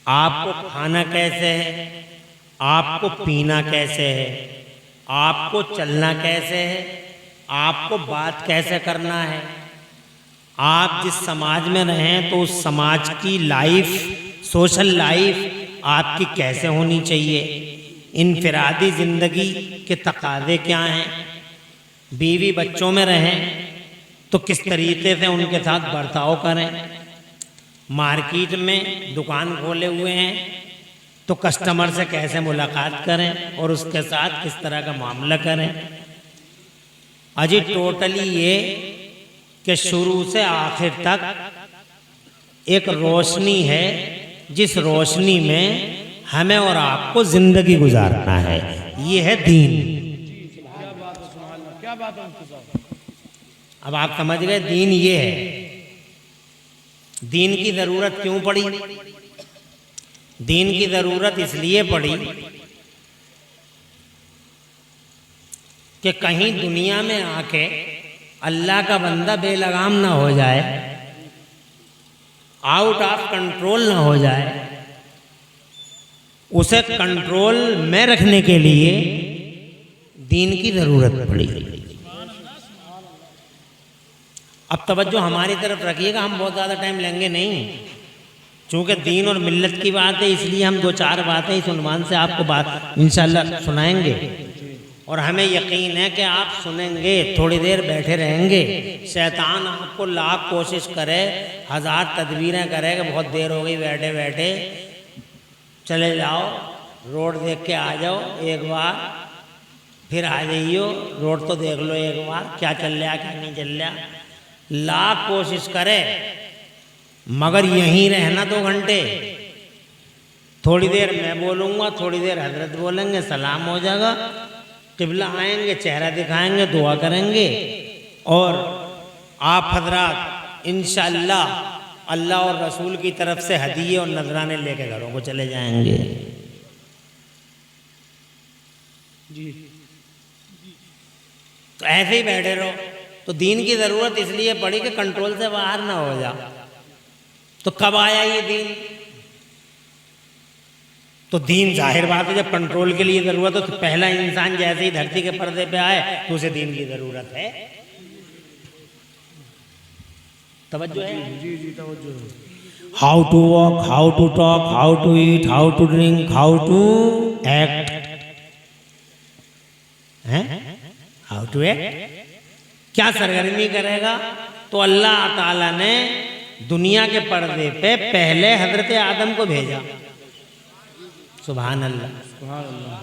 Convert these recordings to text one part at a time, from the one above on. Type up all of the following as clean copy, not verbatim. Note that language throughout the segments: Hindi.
आपको खाना कैसे है, आपको पीना कैसे है, आपको चलना कैसे है, आपको बात कैसे करना है। आप जिस समाज में रहें तो उस समाज की लाइफ, सोशल लाइफ आपकी कैसे होनी चाहिए, इनफिरादी ज़िंदगी के तकाज़े क्या हैं। बीवी बच्चों में रहें तो किस तरीके से उनके साथ बर्ताव करें। मार्केट में दुकान खोले हुए हैं तो कस्टमर से कैसे मुलाकात करें और उसके साथ किस तरह का मामला करें। अजी टोटली ये कि शुरू से आखिर तक एक रोशनी है, जिस रोशनी में हमें और आपको जिंदगी गुजारना है। ये है दीन। क्या बात है। अब आप समझ गए दीन ये है। दीन की ज़रूरत क्यों पड़ी? दीन की ज़रूरत इसलिए पड़ी कि कहीं दुनिया में आके अल्लाह का बंदा बेलगाम ना हो जाए, आउट ऑफ कंट्रोल ना हो जाए। उसे कंट्रोल में रखने के लिए दीन की ज़रूरत पड़ी। अब तवज्जो हमारी तरफ रखिएगा, हम बहुत ज़्यादा टाइम लेंगे नहीं। चूँकि दीन और मिल्लत की बात है इसलिए हम दो चार बातें इस उन्वान से आपको बात इंशाअल्लाह सुनाएंगे। और हमें यकीन है कि आप सुनेंगे, थोड़ी देर बैठे रहेंगे। शैतान आपको लाख कोशिश करे, हज़ार तदबीरें करे कि बहुत देर हो गई बैठे बैठे, चले जाओ रोड देख के आ जाओ एक बार, फिर आ जाइयो, रोड तो देख लो एक बार क्या चल रहा क्या नहीं चल रहा। लाख कोशिश करे मगर यहीं रहना 2 घंटे। थोड़ी देर मैं बोलूँगा, थोड़ी देर हजरत बोलेंगे, सलाम हो जाएगा, किबला आएंगे, चेहरा दिखाएंगे, दुआ करेंगे और आप हजरात इंशाअल्लाह अल्लाह और रसूल की तरफ से हदीये और नजराने लेके घरों को चले जाएंगे। जी तो ऐसे ही बैठे रहो। तो दीन की ज़रूरत इसलिए पड़ी कि कंट्रोल से बाहर ना हो जा। तो कब आया ये दीन? तो दीन जाहिर बात है जब कंट्रोल के लिए ज़रूरत हो तो पहला इंसान जैसे ही धरती के पर्दे पे आए तो उसे दीन की ज़रूरत है। तवज्जो है? जी जी तवज्जो है। How to walk, how to talk, how to eat, how to drink, how to act, how to act. क्या सरगर्मी करेगा? तो अल्लाह ताला ने दुनिया के पर्दे पे पहले हजरत आदम को भेजा। सुभान अल्लाह। सुभान अल्लाह।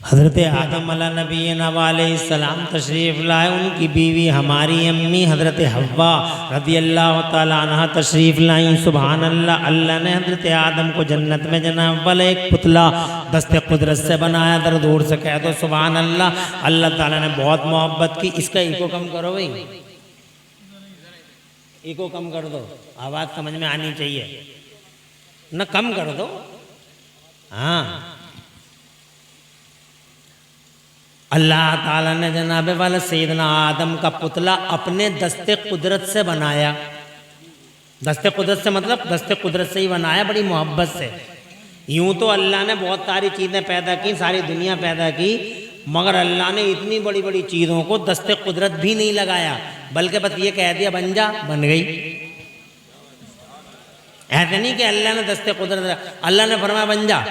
हजरत आदम अला नबीना अलैहिस्सलाम तशरीफ़ लाए। उनकी बीवी हमारी अम्मी हजरत हव्वा रज़ी अल्लाह ताला अन्हा तशरीफ़ लाई। सुभान अल्लाह। अल्लाह ने हजरत आदम को जन्नत में जनाब वाला एक पुतला दस्ते कुदरत से बनाया। दर दूर से कह दो सुभान अल्लाह। अल्लाह ताला ने बहुत मोहब्बत की। इसका इको कम करो भाई, इको कम कर दो, आवाज़ समझ में आनी चाहिए न, कम कर दो। हाँ, अल्लाह ताला ने जनाबे वाला सैयदना आदम का पुतला अपने दस्ते कुदरत से बनाया। दस्ते कुदरत से मतलब दस्ते कुदरत से ही बनाया, बड़ी मोहब्बत से। यूं तो अल्लाह ने बहुत सारी चीज़ें पैदा की, सारी दुनिया पैदा की, मगर अल्लाह ने इतनी बड़ी बड़ी चीज़ों को दस्ते कुदरत भी नहीं लगाया, बल्कि बस ये कह दिया बन जा, बन गई। ऐसे नहीं कि अल्लाह ने दस्ते कुदरत, अल्लाह ने फरमाया बन जा।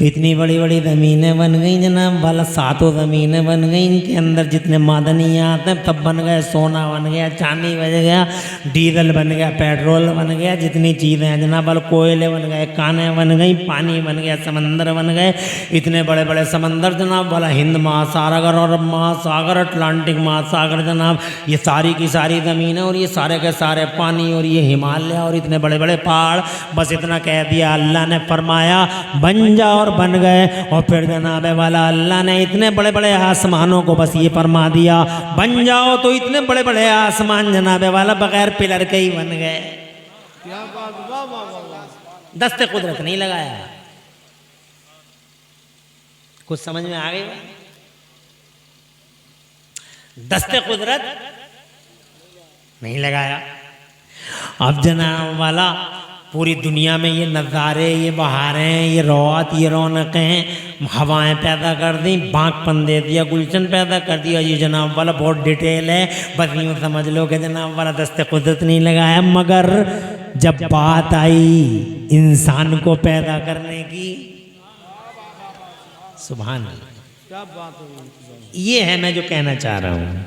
इतनी बड़ी बड़ी ज़मीनें बन गई जनाब वाला, 7 ज़मीनें बन गई। इनके अंदर जितने मादनियात हैं तब बन गए, सोना बन गया, चांदी बन गया, डीजल बन गया, पेट्रोल बन गया, जितनी चीज़ें हैं जनाब वाला, कोयले बन गए, कानें बन गई, पानी बन गया, समंदर बन गए। इतने बड़े बड़े समंदर जनाब वाला, हिंद महासागर और महासागर, अटलांटिक महासागर जनाब, ये सारी की सारी ज़मीन है और ये सारे के सारे पानी और ये हिमालय और इतने बड़े बड़े पहाड़। बस इतना कह दिया अल्लाह ने, फरमाया बन जा और बन गए। और फिर जनाबे वाला अल्लाह ने इतने बड़े बड़े आसमानों को बस ये फरमा दिया बन जाओ, तो इतने बड़े बड़े आसमान जनाबे वाला बगैर पिलर के ही बन गए। क्या बात, वाह वाह वाह। दस्ते कुदरत नहीं लगाया। कुछ समझ में आ गई? दस्ते कुदरत नहीं लगाया। अब जनाब वाला पूरी दुनिया में ये नज़ारे, ये बहारें, ये रौत, ये रौनकें, हवाएं पैदा कर दी, बांकपन दे दिया, गुलशन पैदा कर दिया। ये जनाब वाला बहुत डिटेल है, बस यूँ समझ लो कि जनाब वाला दस्ते कुदरत नहीं लगाया। मगर जब बात आई इंसान को पैदा करने की, सुभान अल्लाह, क्या बात है। ये है मैं जो कहना चाह रहा हूँ।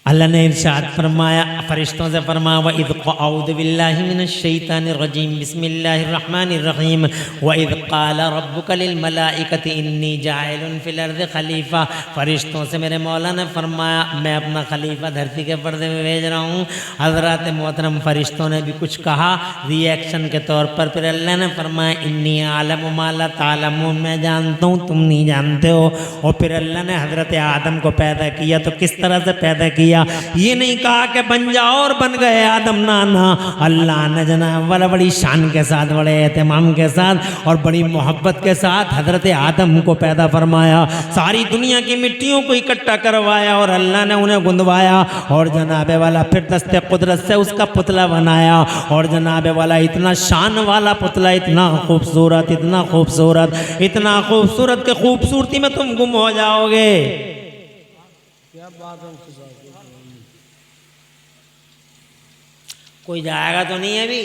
अल्लाह ने इरशाद फरमाया, फरिश्तों से फरमाया, व इज़ अऊज़ु बिल्लाहि मिनश शैतानिर रजीम बिस्मिल्लाहिर रहमानिर रहीम व इज़ क़ाला रब्बुका लिल मलाइकति इन्नी जाइलुन फिल अर्ज़ि खलीफा। फरिश्तों से मेरे मौला ने फरमाया मैं अपना खलीफा धरती के पर्दे में भेज रहा हूँ। हज़रत मोहतरम फरिश्तों ने भी कुछ कहा रिएक्शन के तौर पर। फिर अल्लाह ने फरमाया इन्नी आलमु मा ला तालमून, मैं जानता हूँ तुम नहीं जानते हो। और फिर अल्लाह ने हज़रत आदम को पैदा किया तो किस तरह से पैदा किया, ये नहीं कहा कि बन जाओ और बन गए आदम, ना। अल्लाह ने जनाब वाला बड़ी शान के साथ, बड़े एहतमाम के साथ और बड़ी मोहब्बत के साथ हज़रत आदम को पैदा फरमाया। सारी दुनिया की मिट्टियों को इकट्ठा करवाया और अल्लाह ने उन्हें गुंदवाया और जनाब वाला फिर दस्ते कुदरत से उसका पुतला बनाया। और जनाब वाला इतना शान वाला पुतला, इतना खूबसूरत, इतना खूबसूरत, इतना खूबसूरत के खूबसूरती में तुम गुम हो जाओगे। क्या बात है। कोई जाएगा तो नहीं है अभी?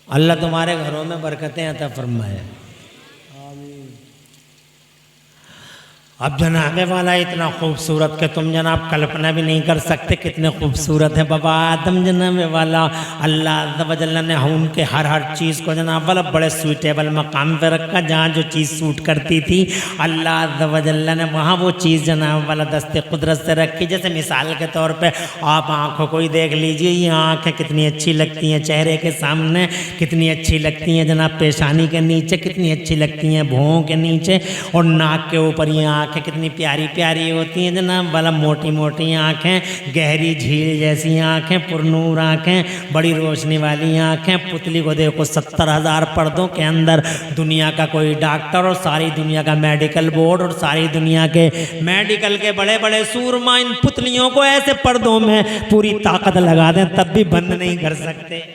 अल्लाह तुम्हारे घरों में बरकतें अता फरमाए। अब जनाब वाला इतना खूबसूरत कि तुम जनाब कल्पना भी नहीं कर सकते कितने खूबसूरत है बाबा आदम जनाब वाला। अल्लाह अज़्ज़ व जल्ल ने उनके हर चीज़ को जनाब वाला बड़े सूटेबल मकाम पे रखा, जहाँ जो चीज़ सूट करती थी अल्लाह अज़्ज़ व जल्ल ने वहाँ वो चीज़ जनाब वाला दस्ते कुदरत से रखी। जैसे मिसाल के तौर पे आप आँखों को ही देख लीजिए, ये आँखें कितनी अच्छी लगती हैं चेहरे के सामने, कितनी अच्छी लगती हैं जनाब पेशानी के नीचे, कितनी अच्छी लगती हैं भौहों के नीचे, और नाक के ऊपर ये आँखें कितनी प्यारी प्यारी होती हैं जनाब वाला, मोटी मोटी आँखें, गहरी झील जैसी आँखें, पुरनूर आँखें, बड़ी रोशनी वाली आँखें। पुतली को देखो 70,000 पर्दों के अंदर दुनिया का कोई डॉक्टर और सारी दुनिया का मेडिकल बोर्ड और सारी दुनिया के मेडिकल के बड़े बड़े सूरमा इन पुतलियों को ऐसे पर्दों में पूरी ताकत लगा दें तब भी बंद नहीं कर सकते।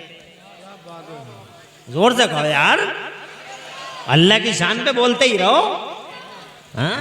जोर से कहो यार, अल्लाह की शान पे बोलते ही रहो। हाँ,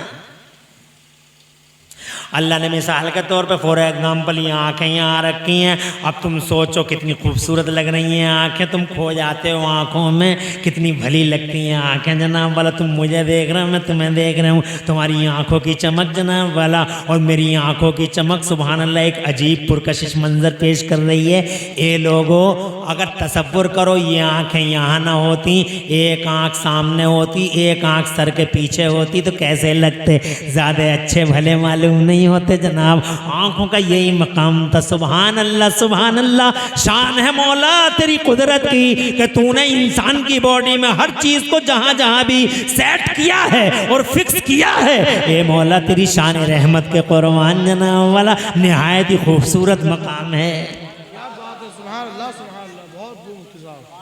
अल्लाह ने मिसाल के तौर पे फॉर एग्जाम्पल ये आँखें यहाँ रखी हैं। अब तुम सोचो कितनी खूबसूरत लग रही हैं आँखें, तुम खो जाते हो आँखों में, कितनी भली लगती हैं आँखें जनाब वाला। तुम मुझे देख रहे हो, मैं तुम्हें देख रहा हूँ, तुम्हारी आँखों की चमक जनाब वाला और मेरी आँखों की चमक सुभान अल्लाह एक अजीब पुरकशिश मंजर पेश कर रही है। ये लोगों अगर तसव्वुर करो ये आँखें यहाँ ना होती, एक आँख सामने होती, एक आँख सर के पीछे होती तो कैसे लगते, ज़्यादा अच्छे भले मालूम नहीं होते जनाब। आँखों का यही मकाम था। सुभान अल्लाह, सुभान अल्लाह, शान है मौला तेरी कुदरत की कि तूने इंसान की बॉडी में हर चीज़ को जहाँ जहाँ भी सेट किया है और फिक्स किया है। ये मौला तेरी शान रहमत के कुर्बान जनाब वाला निहायत ही खूबसूरत मकाम है। क्या बात है। सुभान अल्लाह, सुभान अल्लाह, बहुत खूबसूरत।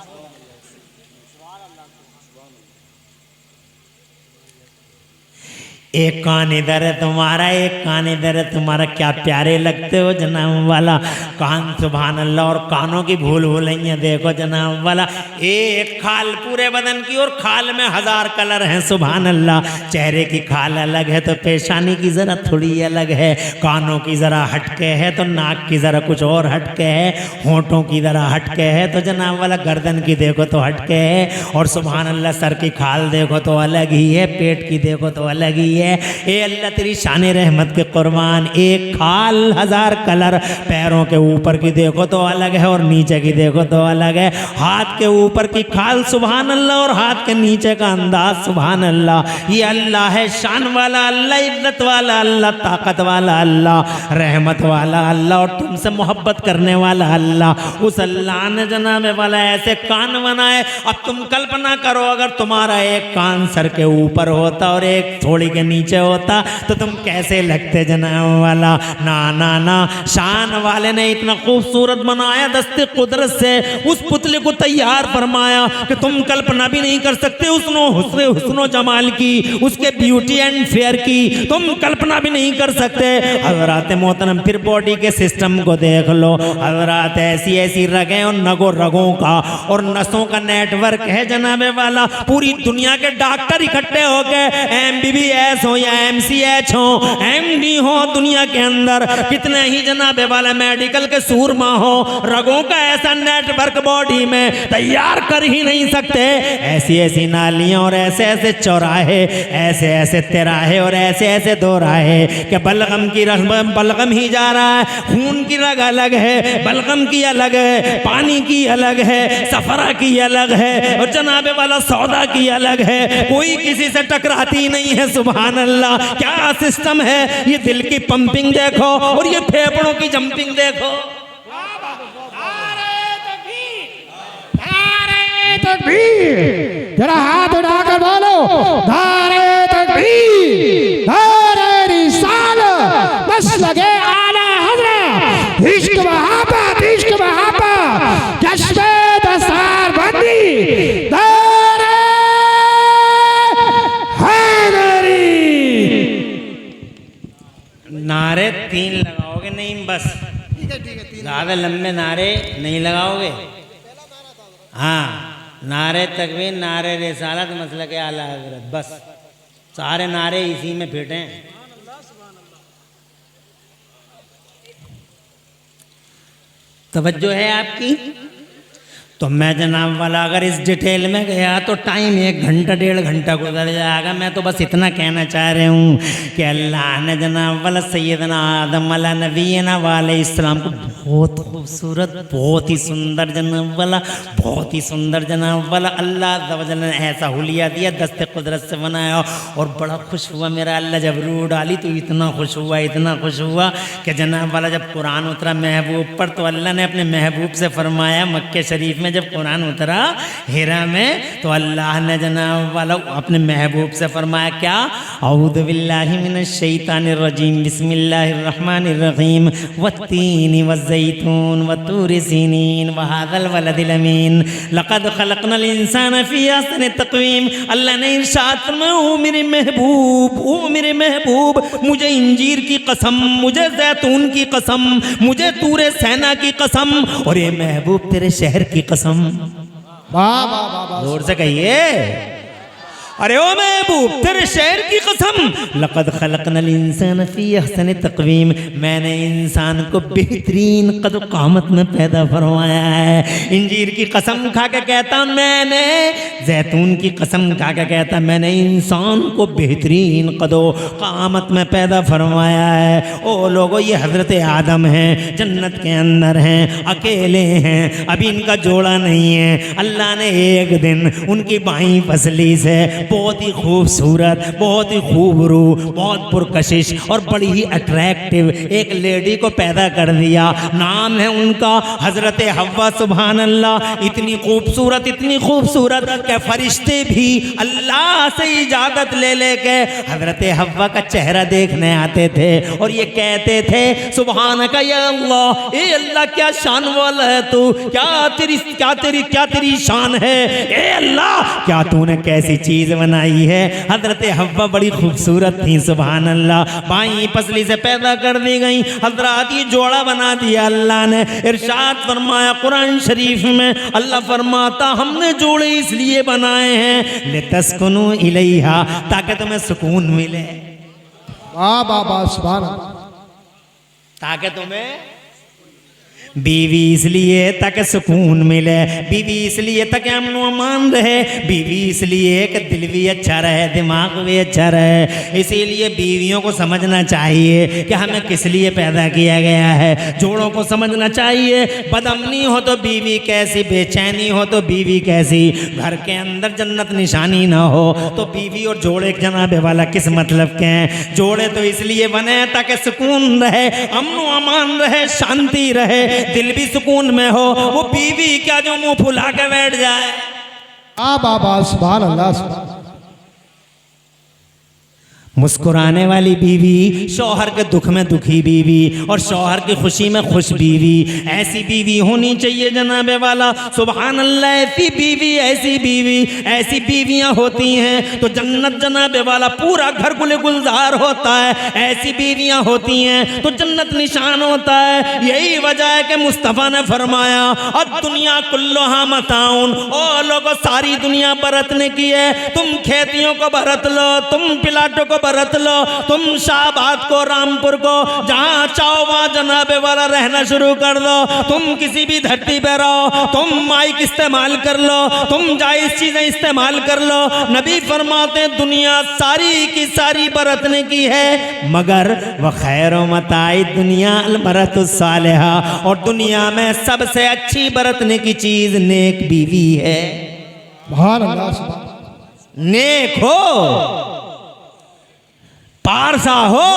एक कान इधर है तुम्हारा, एक कान इधर है तुम्हारा, क्या प्यारे लगते हो जनाब वाला। कान सुभान अल्लाह, और कानों की भूल भूलैया देखो जनाब वाला। एक खाल पूरे बदन की और खाल में 1000 कलर हैं सुभान अल्लाह। चेहरे की खाल अलग है तो पेशानी की ज़रा थोड़ी अलग है, कानों की ज़रा हटके है तो नाक की ज़रा कुछ और हटके है, होंठों की ज़रा हटके है तो जनाब वाला गर्दन की देखो तो हटके है, और सुभान अल्लाह सर की खाल देखो तो अलग ही है, पेट की देखो तो अलग ही है। ए अल्लाह तेरी शान रहमत के कुर्बान। एक खाल 1000 कलर, पैरों के ऊपर की देखो तो अलग है और नीचे की देखो तो अलग है। हाथ के ऊपर की खाल सुभान अल्लाह और हाथ के नीचे का अंदाज सुभान अल्लाह। ये अल्लाह है शान वाला अल्लाह, इज्जत वाला अल्लाह, ताकत वाला अल्लाह, रहमत वाला अल्लाह और तुमसे मोहब्बत करने वाला अल्लाह। उस अल्लाह ने जनाब वाला ऐसे कान बनाए। अब तुम कल्पना करो अगर तुम्हारा एक कान सर के ऊपर होता और एक थोड़ी के नीचे होता तो तुम कैसे लगते जनाब वाला। ना ना ना, शान वाले ने इतना खूबसूरत बनाया दस्ते कुदरत से, उस पुतले को तैयार फरमाया कि तुम कल्पना भी नहीं कर सकते हुस्नो जमाल की, उसके ब्यूटी एंड फेयर की तुम कल्पना भी नहीं कर सकते। हजरात मोहतरम फिर बॉडी के सिस्टम को देख लो हजरात, ऐसी ऐसी रगें और रगों का और नसों का नेटवर्क है जनाबे वाला। पूरी दुनिया के डॉक्टर इकट्ठे हो गए, MBBS हो या MCH हो, MD हो, दुनिया के अंदर कितने ही जनाबे वाला मेडिकल के सूरमा हो, रगों का ऐसा नेटवर्क बॉडी में तैयार कर ही नहीं सकते। ऐसी ऐसी नालियां और ऐसे ऐसे चौराहे, ऐसे ऐसे तिराहे और ऐसे ऐसे दोराहे कि बलगम की बलगम ही जा रहा है, खून की रग अलग है, बलगम की अलग है, पानी की अलग है, सफरा की अलग है और जनाबे वाला सौदा की अलग है, कोई किसी से टकराती नहीं है। सुभान अल्लाह, क्या सिस्टम है। ये दिल की पंपिंग देखो और ये फेफड़ों की जंपिंग देखो। तकबीर, जरा हाथ उठाकर बोलो नारे तकबीर, नारे रिसालत, बस लगे आला हज़रत, इश्क मोहब्बत, इश्क मोहब्बत, जश्न दस्तार बंदी, नारे हैदरी। नारे 3 लगाओगे नहीं, बस ज्यादा लंबे नारे नहीं लगाओगे। हाँ, नारे तकबीर, नारे रिसालत, मसलक आला हज़रत, बस सारे नारे इसी में फिट हैं। तवज्जो है आपकी। तो मैं जनाब वाला अगर इस डिटेल में गया तो टाइम 1 घंटा 1.5 घंटा गुजर जाएगा। मैं तो बस इतना कहना चाह रही हूँ कि अल्लाह ने जनाब वाला सैयदना आदम वाला नबीना वाले इस्लाम को बहुत खूबसूरत, बहुत ही सुंदर जनाब वाला, बहुत ही सुंदर जनाब वाला अल्लाह तआला ने ऐसा हुलिया दिया, दस्ते कुदरत से बनाया। और बड़ा खुश हुआ मेरा अल्लाह जब रूह डाली तो इतना खुश हुआ, इतना खुश हुआ कि जनाब वाला जब कुरान उतरा महबूब पर तो अल्लाह ने अपने महबूब से फरमाया, मक्के शरीफ में जब कुरान उतरा हिरा में तो अल्लाह ने जनाब वाला अपने महबूब से फरमाया क्या, औज़ु बिल्लाहि मिनश शैतानिर रजीम, बिस्मिल्लाहिर रहमानिर रहीम, वत्तीनि वज़्ज़ैतून वतूरि सीनीन वहाज़ल वलदिल अमीन, लक़द खलक़नल इंसाना फ़ी अहसनि तक़वीम। अल्लाह ने इरशाद फरमाया, ओ मेरे महबूब, ओ मेरे महबूब, मुझे इंजीर की कसम, मुझे जैतून की कसम, मुझे तूरे सैना की कसम और ये महबूब तेरे शहर की कसम। वाह वाह वाह, जोर से कहिए, अरे ओ महबूब तेरे शहर की कसम, लक़द खलक़नल इंसान फ़ी अहसनि तक़वीम, मैंने इंसान को बेहतरीन कद क़ामत में पैदा फरमाया है। इंजीर की कसम खा के कहता मैंने, जैतून की कसम खा के कहता मैंने इंसान को बेहतरीन कदो क़ामत में पैदा फरमाया है। ओ लोगो, ये हज़रत आदम हैं, जन्नत के अंदर हैं, अकेले हैं, अभी इनका जोड़ा नहीं है। अल्लाह ने एक दिन उनकी बाईं फसली से बहुत ही खूबसूरत, बहुत ही खूबरू, बहुत पुरकशिश और बड़ी ही अट्रैक्टिव एक लेडी को पैदा कर दिया। नाम है उनका हजरत हव्वा। सुभान अल्लाह, इतनी खूबसूरत, इतनी खूबसूरत कि फरिश्ते भी अल्लाह से इजाजत ले लेके हजरत हव्वा का चेहरा देखने आते थे और ये कहते थे सुभानका या अल्लाह, ए अल्लाह क्या शान वाला है तू, क्या तेरी शान है, ए अल्लाह क्या तूने कैसी चीज बनाई है। हजरत हव्वा बड़ी खूबसूरत थी, सुभान अल्लाह, बाईं पसली से पैदा कर दी गई। हजरत ये जोड़ा बना दिया अल्लाह ने। इरशाद फरमाया कुरान शरीफ में, अल्लाह फरमाता हमने जोड़े इसलिए बनाए हैं लितस्कुनु इलैहा, ताकि तुम्हें सुकून मिले। वाह वाह वाह, सुभान अल्लाह। ताकि तुम्हें बीवी इसलिए ताकि सुकून मिले, बीवी इसलिए ताकि अमन अमान रहे, बीवी इसलिए कि दिल भी अच्छा रहे, दिमाग भी अच्छा रहे। इसीलिए बीवियों को समझना चाहिए कि हमें किस लिए पैदा किया गया है। जोड़ों को समझना चाहिए, बदअमनी हो तो बीवी कैसी, बेचैनी हो तो बीवी कैसी, घर के अंदर जन्नत निशानी ना हो तो बीवी और जोड़े जनाबे वाला किस मतलब के हैं। जोड़े तो इसलिए बने ताकि सुकून रहे, अमन अमान रहे, शांति रहे, दिल भी सुकून में हो। वो बीवी क्या जो मुंह फुला के बैठ जाए। बाबा सुभान अल्लाह। मुस्कुराने वाली बीवी, शौहर के दुख में दुखी बीवी और शौहर की खुशी में खुश बीवी, ऐसी बीवी होनी चाहिए जनाबे वाला। सुभान अल्लाह, ऐसी बीवियां होती हैं तो जन्नत जनाबे वाला पूरा घर गुल गुलजार होता है। ऐसी बीवियां होती हैं तो जन्नत निशान होता है। यही वजह है कि मुस्तफ़ा ने फरमाया अब दुनिया कुल्लुहा मताउन, ओ लोगों सारी दुनिया बरतने की है। तुम खेतियों को बरत लो, तुम प्लाटों को बरत लो, तुम शाहबाद को, रामपुर को, जहां चाहो वहां जनाबे वाला रहना शुरू कर दो। तुम किसी भी धरती पे रहो, तुम माइक इस्तेमाल कर लो, तुम जायज चीजें इस्तेमाल कर लो। नबी फरमाते दुनिया सारी की सारी बरतने की है, मगर वह खैर मताई दुनिया अलमरतुस सालिहा, और दुनिया में सबसे अच्छी बरतने की चीज नेक बीवी है। सुभान अल्लाह, सुभान। नेक हो, पारसा हो,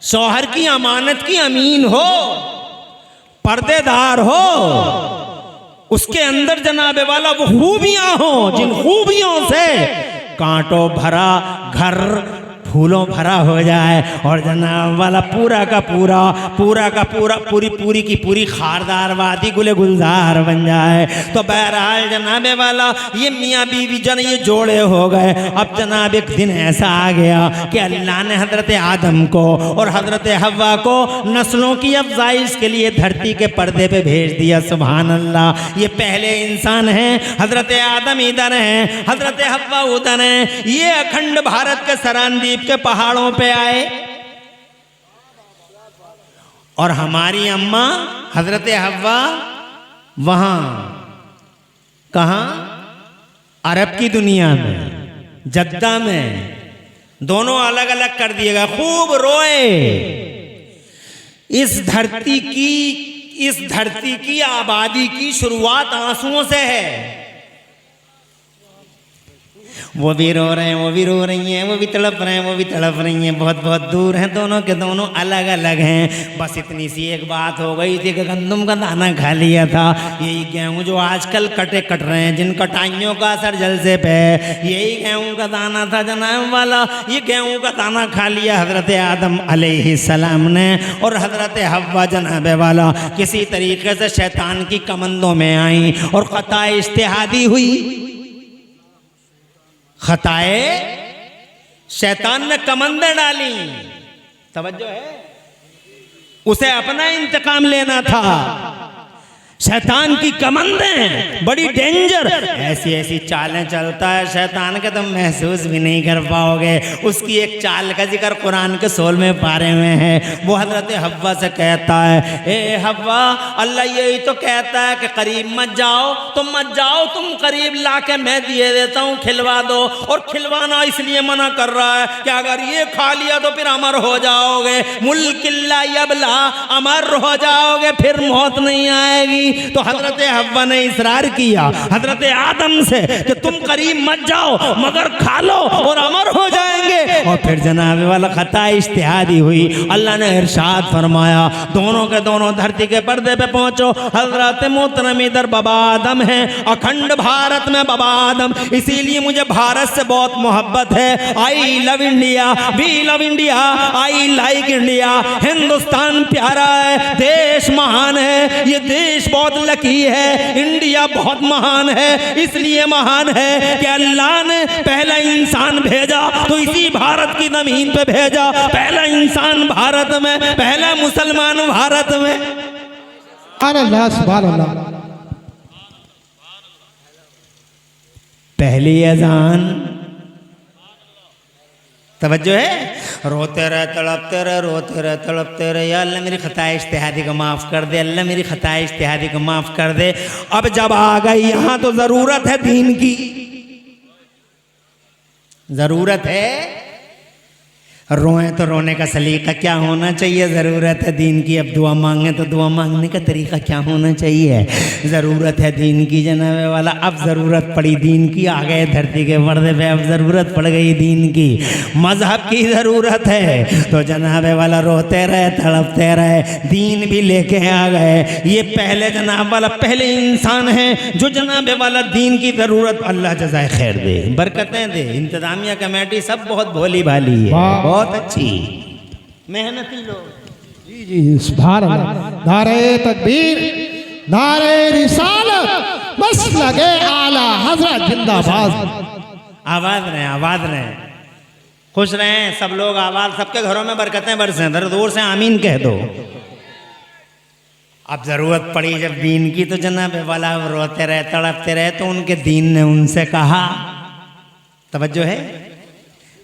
शौहर की अमानत की अमीन हो, पर्देदार हो, उसके अंदर जनाबे वाला वो खूबियां हो जिन खूबियों से कांटों भरा घर फूलों भरा हो जाए और जनाब वाला पूरा का पूरा पूरी की पूरी खारदार वादी गुले गुलजार बन जाए। तो बहरहाल जनाबे वाला ये मियाँ बीवी जन ये जोड़े हो गए। अब जनाब एक दिन ऐसा आ गया कि अल्लाह ने हजरत आदम को और हजरत हव्वा को नस्लों की अफजाइश के लिए धरती के पर्दे पे भेज दिया। सुभान अल्लाह, ये पहले इंसान हैं, हजरत आदम इधर हैं, हजरत हव्वा उधर हैं। ये अखंड भारत के सरांदीप के पहाड़ों पे आए और हमारी अम्मा हजरत हव्वा वहां कहां, अरब की दुनिया में, जद्दा में। दोनों अलग अलग कर दिएगा, खूब रोए। इस धरती की आबादी की शुरुआत आंसुओं से है। वो भी रो रहे हैं, वो भी रो रही हैं, वो भी तड़प रहे हैं, वो भी तड़प रही हैं। बहुत बहुत दूर हैं, दोनों के दोनों अलग अलग हैं। बस इतनी सी एक बात हो गई थी कि गंदम का दाना खा लिया था। यही गेहूँ जो आजकल कट रहे हैं, जिन कटाइयों का असर जलसे पे, यही गेहूँ का दाना था जनाब वाला। ये गेहूँ का दाना खा लिया हजरत आदम अलैहिस्सलाम ने, और हजरत हव्वा जनाबे वाला किसी तरीके से शैतान की कमंदों में आई और खता इज्तिहादी हुई। खताए शैतान ने कमंदे डाली, तवज्जो है, उसे अपना इंतकाम लेना था। शैतान की कमंदें बड़ी डेंजर, ऐसी ऐसी चालें चलता है शैतान के, तुम महसूस भी नहीं कर पाओगे। उसकी एक चाल का जिक्र कुरान के 16वें पारे में है। वो हजरत हव्वा से कहता है, ए हव्वा, अल्लाह यही तो कहता है कि करीब मत जाओ, तुम मत जाओ, तुम करीब लाके मैं दिए देता हूँ, खिलवा दो। और खिलवाना इसलिए मना कर रहा है कि अगर ये खा लिया तो फिर अमर हो जाओगे, मुल्किल्ला यबला, अमर हो जाओगे, फिर मौत नहीं आएगी। तो हजरत हव्वा ने इसरार किया हजरत आदम से कि तुम करीब मत जाओ, मगर खा लो और अमर हो जाएंगे। और फिर जनाब वाला खता इज्तिहादी हुई। अल्लाह ने इरशाद फरमाया, दोनों के दोनों धरती के पर्दे पे पहुंचो। हजरत मोहतरम इधर बाबा आदम है, अखंड भारत में बाबा आदम, इसीलिए मुझे भारत से बहुत मोहब्बत है। I love India, we love India, I like India. Hindustan प्यारा है, देश महान है, ये देश बहुत लकी है, इंडिया बहुत महान है। इसलिए महान है कि अल्लाह ने पहला इंसान भेजा तो इसी भारत की जमीन पे भेजा। पहला इंसान भारत में, पहला मुसलमान भारत में। सुभान अल्लाह, सुभान अल्लाह। पहली अजान, तवज्जो है, रोते रहे तड़पते रहे, रोते रहे तड़पते रहे, या अल्लाह मेरी खता इज्तिहादी को माफ़ कर दे, अल्लाह मेरी खता इज्तिहादी को माफ़ कर दे। अब जब आ गई यहाँ तो ज़रूरत है दीन की, ज़रूरत है रोएं तो रोने का सलीका क्या होना चाहिए? ज़रूरत है दीन की, अब दुआ मांगें तो दुआ मांगने का तरीका क्या होना चाहिए? ज़रूरत है दीन की जनाबे वाला, अब ज़रूरत पड़ी दीन की, आ गए धरती के पर्दे पे, अब ज़रूरत पड़ गई दीन की, मज़हब की ज़रूरत है। तो जनाबे वाला रोते रहे, तड़पते रहे, दीन भी लेके आ गए। ये पहले जनाब वाला पहले इंसान है जो जनाबे वाला दीन की ज़रूरत, अल्लाह जज़ाए खैर दे, बरकतें दे। इंतज़ामिया कमेटी सब बहुत भोली भाली है, बहुत अच्छी मेहनती लोग। जी जी सुभान अल्लाह। नारे तकबीर, नारे रिसालत, बस लगे आला हजरत जिंदाबाद। आवाज रहे, आवाज रहे, खुश रहें सब लोग, आवाज, सबके घरों में बरकतें बरसें, दर दूर से आमीन कह दो। अब जरूरत पड़ी जब दीन की, तो जनाब वाला रोते रहे, तड़पते रहे, तो उनके दीन ने उनसे कहा, तवज्जो है,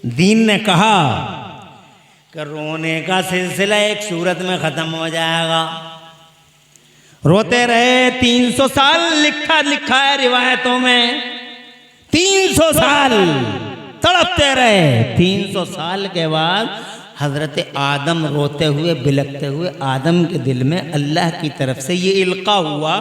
दीन ने कहा कि रोने का सिलसिला एक सूरत में खत्म हो जाएगा। रोते रहे 300 साल, लिखा है रिवायतों में 300 साल तड़पते रहे। 300 साल के बाद हज़रत आदम रोते हुए, बिलखते हुए, आदम के दिल में अल्लाह की तरफ से ये इल्का हुआ,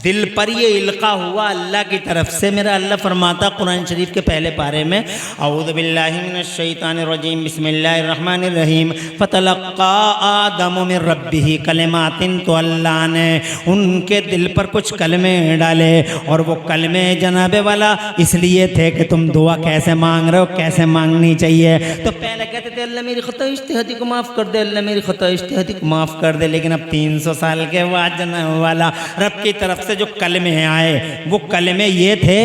दिल पर ये इल्का हुआ अल्लाह की तरफ से। मेरा अल्लाह फरमाता कुरान शरीफ के पहले पारे में, औज़ु बिल्लाहि मिनश शैतानिर रजीम, बिस्मिल्लाहिर रहमानिर रहीम, फतलक्का आदम मिन रब्बिही कलिमातिन, तो अल्लाह ने उनके दिल पर कुछ कलमे डाले, और वो कलमे जनाबे वाला इसलिए थे कि तुम दुआ कैसे मांग रहे हो, कैसे मांगनी चाहिए। तो पहले कहते थे अल्लाह मेरी खता इज्तिहादी को माफ़ कर दे, अल्लाह मेरी खता इज्तिहादी को माफ़ कर दे। लेकिन अब 300 साल के बाद जनाब वाला रब की तरफ से जो कलमे आए, वो कलमे ये थे,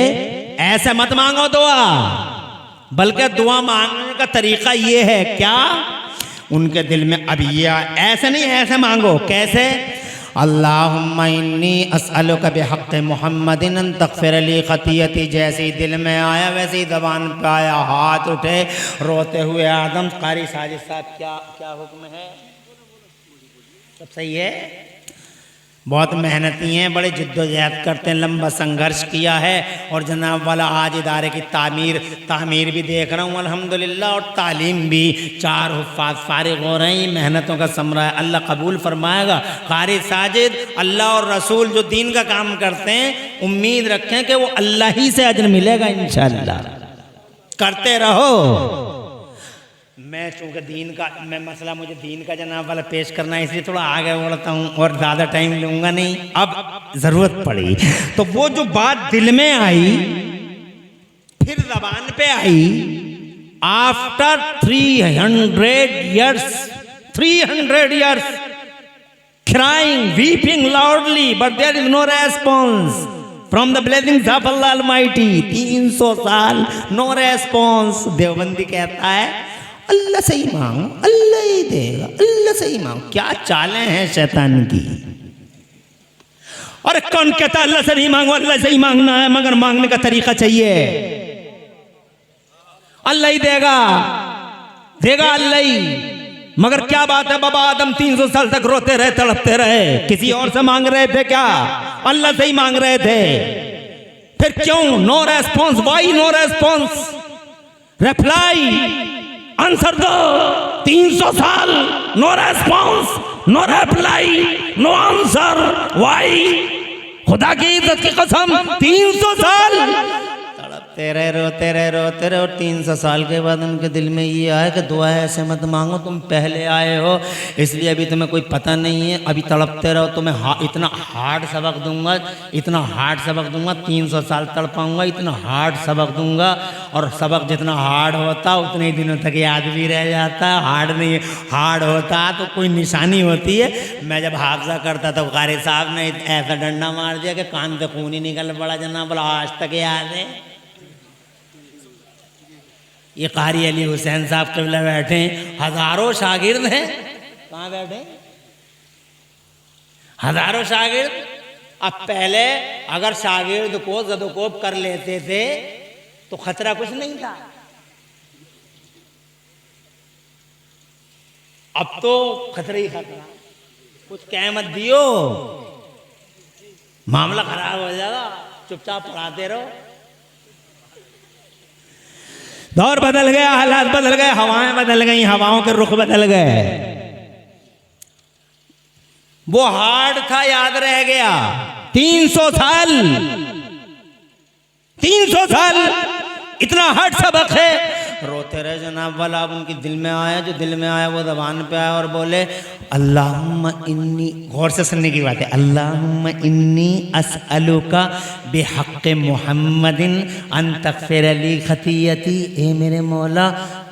ऐसे मत मांगो दुआ, बल्कि दुआ मांगने का तरीका ये है क्या? उनके दिल में अब ये ऐसे नहीं, ऐसे मांगो। कैसे? अल्लाहुम्मा इन्नी अस्अलुका बिहक़्क़ि मुहम्मदिन अन तग़फ़िर ली ख़तीयती। जैसे दिल में आया वैसे ही ज़बान पे आया, हाथ उठे, रोते हुए आदम। कारी साजिद साहब क्या हुक्म है? सब सही है? बहुत मेहनती हैं, बड़े जिद्दोजहद करते हैं, लंबा संघर्ष किया है। और जनाब वाला आज इदारे की तामीर भी देख रहा हूँ अल्हम्दुलिल्लाह, और तालीम भी, 4 हुफ़ाज़ फारिग हो रहे हैं। ये मेहनतों का समरा है, अल्लाह कबूल फरमाएगा। कारी साजिद, अल्लाह और रसूल जो दीन का काम करते हैं, उम्मीद रखें कि वो अल्लाह ही से अजर मिलेगा इंशाअल्लाह। करते रहो। मैं चूँकि दीन का मसला मुझे दीन का जनाब वाला पेश करना है, इसलिए थोड़ा आगे बढ़ता हूँ और ज़्यादा टाइम लूँगा नहीं। अब ज़रूरत पड़ी तो वो जो बात दिल में आई, फिर ज़बान पे आई, after 300 years crying, weeping loudly, but there is no response from the blessings of Allah Almighty. 300 साल नो रेस्पॉन्स। देवबंदी कहता है अल्लाह से ही मांगो, अल्लाह ही देगा, अल्लाह से ही मांगो। क्या चालें हैं शैतान की। और कौन कहता अल्लाह से नहीं मांगो, अल्लाह से ही मांगना है, मगर मांगने का तरीका चाहिए। अल्लाह ही देगा अल्लाह ही। मगर क्या बात है बाबा, आदम 300 साल तक रोते रहे, तड़पते रहे, किसी और से मांग रहे थे क्या? अल्लाह से ही मांग रहे थे। फिर क्यों no response? Why no response? Reply, answer दो। 300 साल no response, no reply, no answer, why? खुदा की इज्जत की कसम 300 साल तड़पते रहे, रोते रहे। और 300 साल के बाद उनके दिल में ये आया कि दुआ ऐसे मत मांगो, तुम पहले आए हो इसलिए अभी तुम्हें कोई पता नहीं है, अभी तड़पते रहो, तुम्हें इतना हार्ड सबक दूंगा, इतना हार्ड सबक दूंगा, 300 साल तड़पाऊंगा, इतना हार्ड सबक दूंगा। और सबक जितना हार्ड होता उतने ही दिनों तक याद भी रह जाता है। हार्ड नहीं, हार्ड होता तो कोई निशानी होती है। मैं जब हाफजा करता तो कारी साहब ने ऐसा डंडा मार दिया कि कान से खून ही निकल पड़ा जनाब, बोला आज तक याद है। ये कारी अली हुसैन साहब क़िबला बैठे हैं, हज़ारों शागिर्द हैं। कहाँ बैठे? हज़ारों शागिर्द। अब पहले अगर शागिर्द को ज़दोकोब कर लेते थे तो खतरा कुछ नहीं था। अब तो खतरा ही खतरा। कुछ कह मत दियो, मामला खराब हो जाएगा, चुपचाप पढ़ाते रहो। दौर बदल गया, हालात बदल गए, हवाएं बदल गई, हवाओं के रुख बदल गए। वो हार्ड था, याद रह गया। 300 साल, 300 साल इतना हार्ड सबक है। रोते रहे जनाब वाला। अब उनकी दिल में आया, जो दिल में आया वो ज़बान पे आया और बोले अल्लाहुम्मा इन्नी, गौर से सुनने की बात है, अल्लाहुम्मा इन्नी अस्अलुका बिहक़्क़ि मुहम्मदिन अन तग़फ़िर ली ख़तीयती। ए मेरे मौला,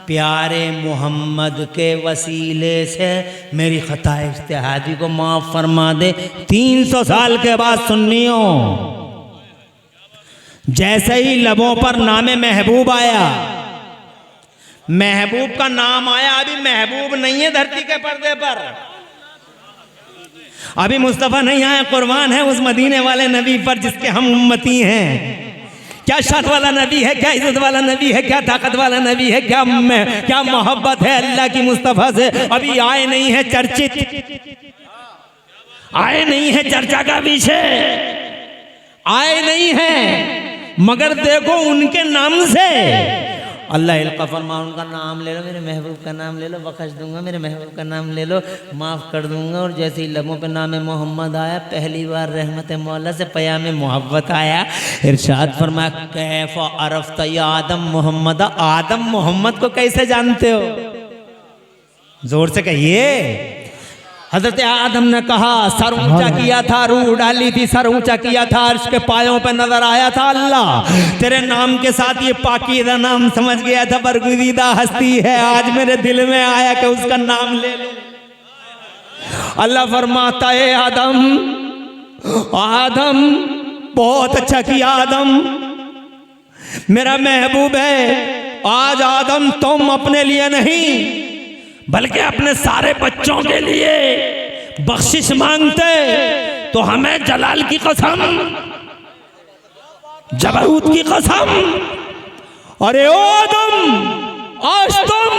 प्यारे मोहम्मद के वसीले से मेरी खता इज्तिहादी को माफ़ फरमा दे। 300 साल के बाद सुन्नियों, जैसे ही लबों पर नामे महबूब आया, महबूब का नाम आया, अभी महबूब नहीं है धरती के पर्दे पर, अभी मुस्तफ़ा नहीं आया, कुर्बान है उस मदीने वाले नबी पर जिसके हम उम्मती हैं। क्या शान वाला नबी है, क्या इज्जत वाला नबी है, क्या ताकत वाला नबी है, क्या मोहब्बत है अल्लाह की मुस्तफ़ा से। अभी आए नहीं है चर्चित, आए नहीं है चर्चा का विषय, आए नहीं है, मगर देखो उनके नाम से अल्लाह इल्का फरमा, उनका नाम ले लो, मेरे महबूब का नाम ले लो, बख्श दूंगा, मेरे महबूब का नाम ले लो, माफ़ कर दूंगा। और जैसे ही लबों पे नाम मोहम्मद आया, पहली बार रहमत मौला से पयाम मोहब्बत आया। इरशाद फरमा, कैफ अरफ्त या आदम मोहम्मद, आदम मोहम्मद को कैसे जानते हो? जोर से कहिए। हजरत आदम ने कहा, सर ऊंचा किया था, रूह डाली थी, सर ऊंचा किया था, अर्श के पायों पे नजर आया था अल्लाह, तेरे नाम के साथ ये पाकीज़ा नाम समझ गया था, बरगुज़ीदा हस्ती है, आज मेरे दिल में आया कि उसका नाम ले लो। अल्लाह फरमाता है, आदम, आदम बहुत अच्छा किया, आदम मेरा महबूब है। आज आदम तुम अपने लिए नहीं बल्कि अपने सारे बच्चों के लिए बख्शिश मांगते तो हमें जलाल की कसम, जबरूत की कसम, अरे ओ आदम, आज तुम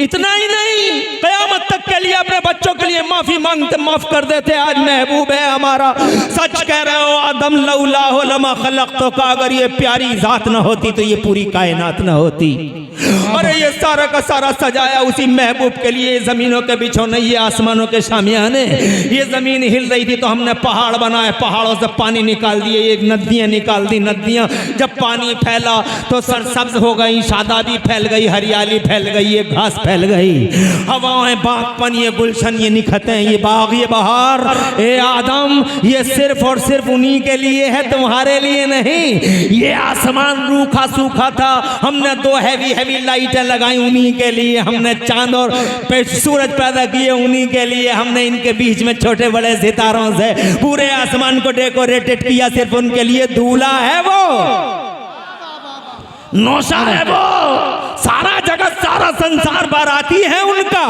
इतना ही नहीं, क़यामत तक के लिए अपने बच्चों के लिए माफी मांगते माफ कर देते। आज महबूब है हमारा। सच कह रहे हो आदम, लौलाहु लमा खलक़तुका, अगर ये प्यारी जात न होती तो ये पूरी कायनात न होती। अरे ये सारा का सारा सजाया उसी महबूब के लिए, जमीनों के बिछौने, ये आसमानों के शामियाने, ये जमीन हिल रही थी तो हमने पहाड़ बनाए, पहाड़ों से पानी निकाल दिए, एक नदियाँ निकाल दी, नदियाँ जब पानी फैला तो सरसब्ज हो गई, शादाबी फैल गई, हरियाली फैल गई, ये घास फैल गई, हवाएं, बागपन, ये गुलशन, ये निखतें, ये बाग, ये बहार। ए आदम, ये सिर्फ और सिर्फ उन्हीं के लिए है, तुम्हारे लिए नहीं। ये आसमान रूखा सूखा था, हमने 2 हैवी लाइटें लगाई उन्हीं के लिए, हमने चांद और सूरज पैदा किए उन्हीं के लिए, हमने इनके बीच में छोटे बड़े सितारों से पूरे आसमान को डेकोरेटेड किया, सिर्फ उनके लिए। दूल्हा है वो, नौशा है वो, सारा जगत, सारा संसार बाराती है उनका,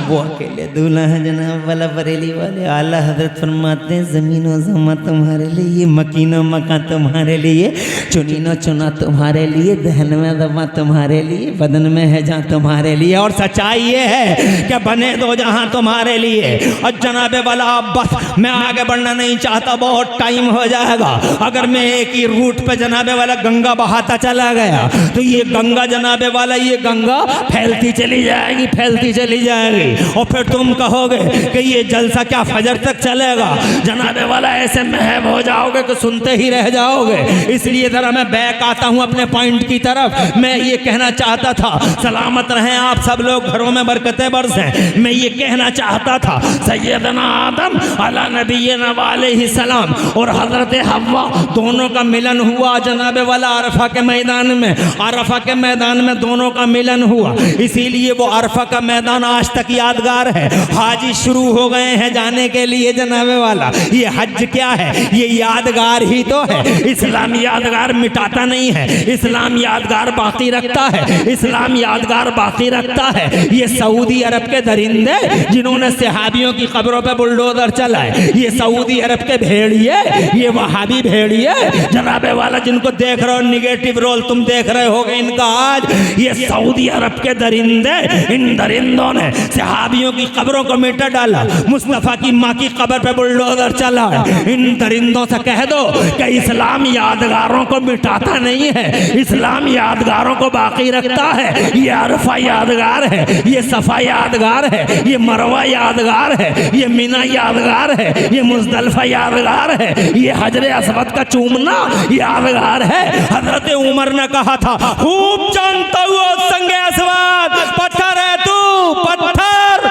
वो अकेले दूल्हा है जनाब वाला। बरेली वाले आला हजरत फरमाते हैं, ज़मीन व ज़मा तुम्हारे लिए, मकीनो मका तुम्हारे लिए, चुनीनो चुना तुम्हारे लिए, दहन में दमा तुम्हारे लिए, बदन में है जहाँ तुम्हारे लिए। और सच्चाई ये है कि बने दो जहाँ तुम्हारे लिए। और जनाबे वाला बस मैं आगे बढ़ना नहीं चाहता, बहुत टाइम हो जाएगा। अगर मैं एक ही रूट पे जनाबे वाला गंगा बहाता चला गया तो ये गंगा जनाबे वाला, ये गंगा फैलती चली जाएगी, फैलती चली जाएगी, और फिर तुम कहोगे कि ये जलसा क्या फजर तक चलेगा। जनाबे वाला ऐसे महब हो जाओगे कि सुनते ही रह जाओगे। इसलिए जरा मैं बैक आता हूँ अपने पॉइंट की तरफ। मैं ये कहना चाहता था, सलामत रहें आप सब लोग, घरों में बरकतें बरसें। मैं ये कहना चाहता था, सैयदना आदम अला नबीना अलैहिस्सलाम और हजरत हव्वा दोनों का मिलन हुआ जनाबे वाला अरफा के मैदान में। अरफा के मैदान में दोनों का मिलन हुआ, इसीलिए वो अरफा का मैदान आज तक यादगार है। हाजी शुरू हो गए हैं जाने के लिए जनाबे वाला। ये हज क्या है? ये यादगार ही तो है। इस्लाम यादगार मिटाता नहीं है, इस्लाम यादगार बाकी रखता है, इस्लाम यादगार बाकी रखता है। ये सऊदी अरब के दरिंदे जिन्होंने सहाबियों की कब्रों पे बुलडोजर चलाए, ये सऊदी अरब के भेड़िए, ये वहाबी भेड़िए जनाबे वाला जिनको देख रहे हो, निगेटिव रोल तुम देख रहे होगे इनका आज। ये सऊदी अरब अरब के दरिंदे, इन दरिंदों ने सहाबियों की कब्रों को मिटा डाला, मुस्तफ़ा की माँ की कब्र पे बुलडोजर चला। इन दरिंदों से कह दो कि इस्लाम यादगारों को मिटाता नहीं है, इस्लाम यादगारों को बाकी रखता है। ये अरफा यादगार है, ये सफ़ा यादगार है, ये मरवा यादगार है, ये मिना यादगार है, ये मुज़दलिफ़ा यादगार है, ये हजरे अस्वद का चूमना यादगार है। हजरत उमर ने कहा था, खूब जानता हुआ संगे अस्वद, पत्थर है तू पत्थर,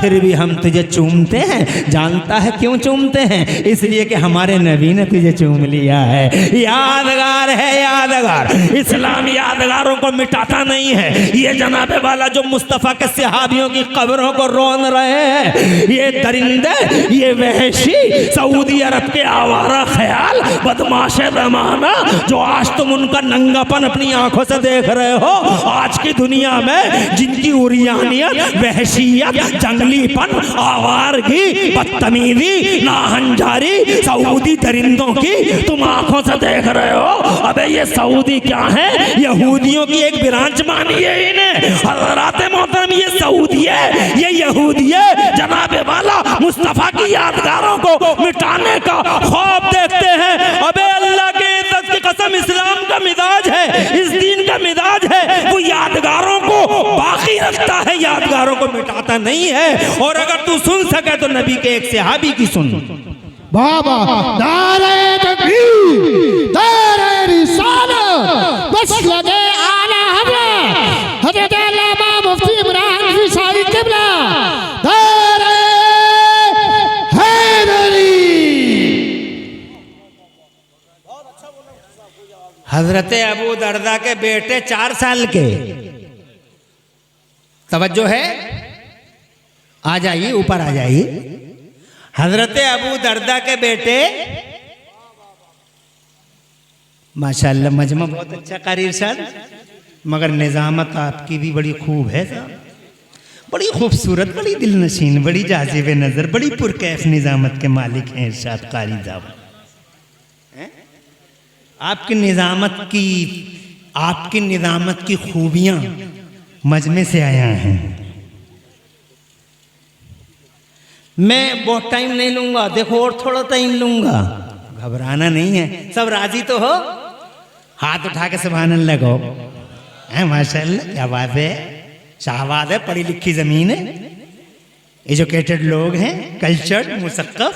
फिर भी हम तुझे चूमते हैं। जानता है क्यों चूमते हैं? इसलिए कि हमारे नबी ने तुझे चूम लिया है। यादगार है यादगार, इस्लाम यादगारों को मिटाता नहीं है। ये जनाबे वाला जो मुस्तफ़ा के सहाबियों की कब्रों को रोन रहे हैं, ये दरिंदे, ये वहशी सऊदी अरब के आवारा ख्याल बदमाश ज़माना, जो आज तुम उनका नंगापन अपनी आंखों से देख रहे हो, आज की दुनिया में जिनकी उरियानियत, वहशियत, जंगलीपन, आवारगी, बदतमीजी, नाहंजारी सऊदी दरिंदों की तुम आंखों से देख रहे हो। अबे ये सऊदी क्या है? यहूदियों की एक ब्रांच मानिए इन्हें। हज़रात मोहतरम, ये सऊदी है, ये यहूदी है। जनाबे वाला मुस्तफ़ा की यादगारों को मिटाने का ख्वाब देखते हैं। अबे अल्लाह के इज्जत की कसम, इस्लाम का मिजाज है, इस दीन का मिजाज है, वो यादगारों को बाकी रखता है, यादगारों को मिटाता नहीं है। और अगर तू सुन सके तो नबी के एक सहाबी की सुन। बाबा नारे तकबीर, नारे रिसालत, बस लगे आला हज़रत अल्लामा मुफ्ती इमरान फिसाई क़िबला, नारे हैदरी। हजरत अबू दरदा के बेटे 4 साल के, तवज्जो है, आ जाइए ऊपर आ जाइए। हजरत अबू दरदा के बेटे, माशाअल्लाह मजमा बहुत अच्छा कारी इरशाद, मगर निजामत आपकी भी बड़ी खूब है साहब, बड़ी खूबसूरत, बड़ी दिलनशीन, बड़ी जाजिब नज़र, बड़ी पुरकैफ निजामत के मालिक हैं इरशाद कारी साहब। आपकी निजामत की खूबियां मजमे से आया हैं। मैं बहुत टाइम नहीं लूंगा, देखो और थोड़ा टाइम लूंगा, घबराना नहीं है। सब राजी तो हो? हाथ उठा के सुभान अल्लाह कहो। माशाअल्लाह, क्या बात है, शाहबाद है, पढ़ी लिखी जमीन है, एजुकेटेड लोग हैं, कल्चर्ड, मुसक्कफ।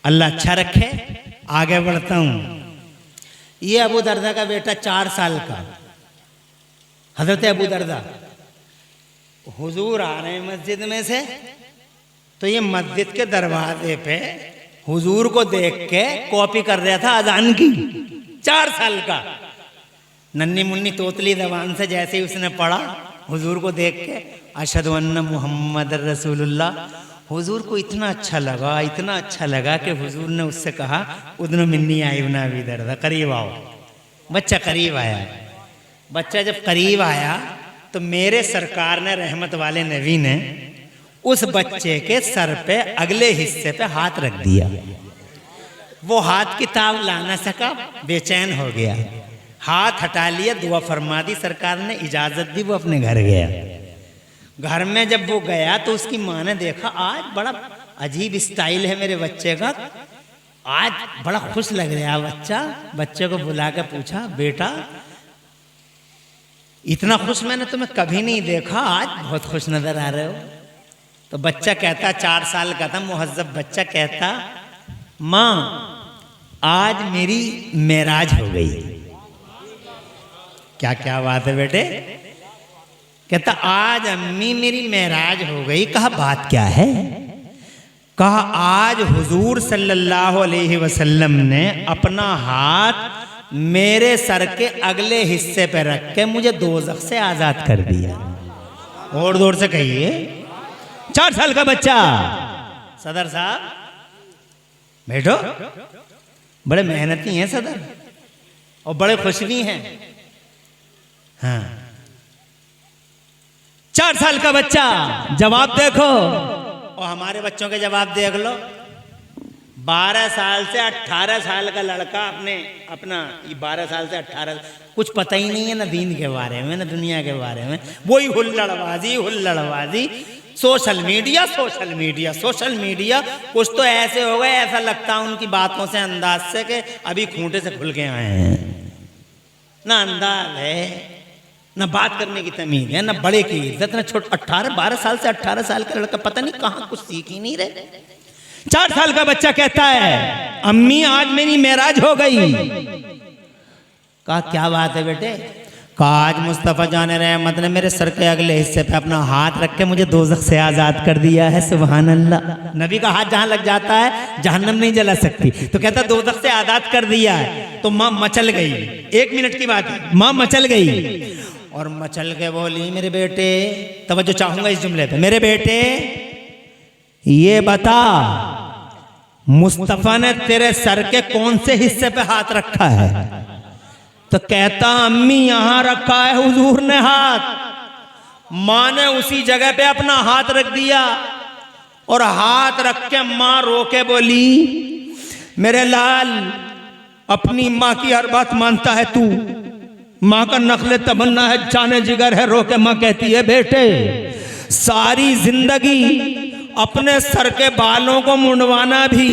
अल्लाह अच्छा रखे। आगे बढ़ता हूँ। ये अबू दरदा का बेटा 4 साल का, हजरत अबू दरदा, हुजूर आ रहे हैं मस्जिद में से, तो ये मस्जिद के दरवाजे पे हुजूर को देख के कॉपी कर रहा था अजान की। 4 साल का, नन्ही मुन्नी तोतली जबान से जैसे ही उसने पढ़ा, हुजूर को देख के अशहदु अन्न मुहम्मद रसूलुल्लाह। हुजूर को इतना अच्छा लगा कि हुजूर ने उससे कहा, उदनो मिन्नी आई उना अबी दरदा, करीब आओ। बच्चा करीब आया। बच्चा जब करीब आया तो मेरे सरकार ने, रहमत वाले नबी ने, उस बच्चे के सर पे अगले हिस्से पे हाथ रख दिया। वो हाथ की ताब ला ना सका, बेचैन हो गया, हाथ हटा लिया, दुआ फरमा दी सरकार ने, इजाजत दी, वो अपने घर गया। घर में जब वो गया तो उसकी माँ ने देखा, आज बड़ा अजीब स्टाइल है मेरे बच्चे का, आज बड़ा खुश लग रहा है बच्चा। बच्चे को बुला के पूछा, बेटा इतना खुश मैंने तुम्हें कभी नहीं देखा, आज बहुत खुश नजर आ रहे हो। तो बच्चा कहता, 4 साल का था, मुहज्जब बच्चा कहता, माँ आज मेरी मेराज हो गई। क्या क्या बात है बेटे? कहता, आज अम्मी मेरी मेराज हो गई। कहा, बात क्या है? कहा, आज हुजूर सल्लल्लाहु अलैहि वसल्लम ने अपना हाथ मेरे सर के अगले हिस्से पे रख के मुझे दोज़ख से आजाद कर दिया। और जोर से कहिए। 4 साल का बच्चा। सदर साहब बैठो, बड़े मेहनती हैं सदर, और बड़े खुश भी हैं। हाँ, 4 साल का बच्चा, जवाब देखो, और हमारे बच्चों के जवाब देख लो। 12 साल से 18 साल का लड़का अपना ये 12 साल से 18 कुछ पता ही नहीं है ना दीन के बारे में ना दुनिया के बारे में, वही हुल्लड़बाजी, सोशल मीडिया। कुछ तो ऐसे हो गए, ऐसा लगता है उनकी बातों से अंदाज से कि अभी खूंटे से खुल के आए हैं। ना अंदाज है, ना बात करने की तमीज है, ना बड़े की इज्जत, ना छोटे 12 साल से 18 साल का लड़का पता नहीं कहाँ कुछ सीख ही नहीं रहे। 4 साल का बच्चा कहता है अम्मी आज मेरी मेराज हो गई। कहा क्या बात है बेटे? कहा आज मुस्तफ़ा जान रहमत ने मेरे सर के अगले हिस्से पे अपना हाथ रख के मुझे दोज़ख से आज़ाद कर दिया है। सुभान अल्लाह। नबी का हाथ जहाँ लग जाता है जहन्नम नहीं जला सकती, तो कहता दोज़ख से आज़ाद कर दिया है। तो माँ मचल गई, 1 मिनट की बात है, माँ मचल गई और मचल के बोली मेरे बेटे, तवज्जो चाहूंगा इस जुमले पे, मेरे बेटे ये बता मुस्तफ़ा ने तेरे सर के कौन से हिस्से पे हाथ रखा है? तो कहता अम्मी यहां रखा है हुजूर ने हाथ। मां ने उसी जगह पे अपना हाथ रख दिया और हाथ रख के मां रो के बोली मेरे लाल अपनी मां की हर बात मानता है तू, मां का नखले तमन्ना है, जाने जिगर है। रो के मां कहती है बेटे सारी जिंदगी अपने सर के बालों को मुंडवाना भी,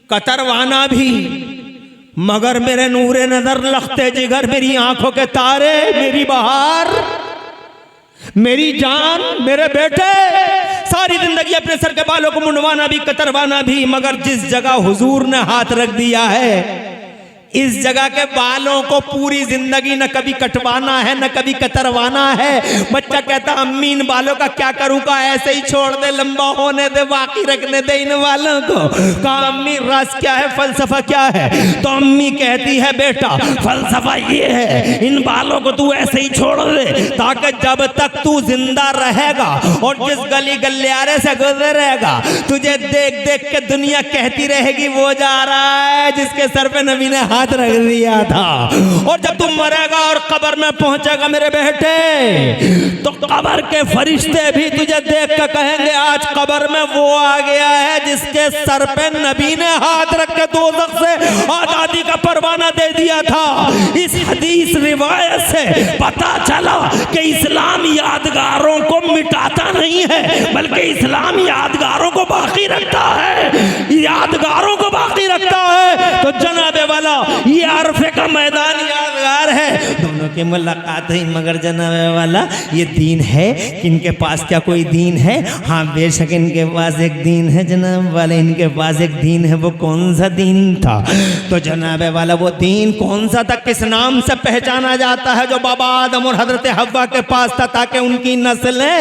कतरवाना भी, मगर मेरे नूरे नजर लखते जिगर, मेरी आंखों के तारे, मेरी बहार, मेरी जान, मेरे बेटे सारी जिंदगी अपने सर के बालों को मुंडवाना भी, कतरवाना भी, मगर जिस जगह हुजूर ने हाथ रख दिया है इस जगह के बालों को पूरी जिंदगी न कभी कटवाना है न कभी कतरवाना है। बच्चा कहता अम्मी इन बालों का क्या करूं? का ऐसे ही छोड़ दे, लंबा होने दे, बाकी रखने दे इन बालों को। कहा अम्मी राज क्या है, फलसफा क्या है? तो अम्मी कहती है बेटा फलसफा ये है इन बालों को तू ऐसे ही छोड़ दे ताकि जब तक तू जिंदा रहेगा और जिस गली गलियारे से गुजरेगा तुझे देख देख के दुनिया कहती रहेगी वो जा रहा है जिसके सर पे नबी ने हाथ रख दिया था। और जब तुम मरेगा और कब्र में पहुंचेगा मेरे बेटे तो कब्र के फरिश्ते भी तुझे देख कर कहेंगे आज कब्र में वो आ गया है जिसके सर पे नबी ने हाथ रख के दोज़ख से आजादी का परवाना दे दिया था। इस हदीस रिवायत से पता चला कि इस्लाम यादगारों को मिटाता नहीं है बल्कि इस्लाम यादगारों को बाकी रखता है, यादगारों को बाकी रखता है। तो जनाबे वाला ये अरफे का मैदान यादगार है, दोनों की मुलाकात हुई। मगर जनाबे वाला ये दीन है कि इनके पास क्या कोई दीन है? हाँ बेशक इनके पास एक दीन है जनाब वाले, इनके पास एक दीन है। वो कौन सा दीन था? तो जनाबे वाला वो दीन कौन सा था, किस नाम से पहचाना जाता है? जो बाबा आदम और हजरत हव्वा के पास था ताकि उनकी नस्लें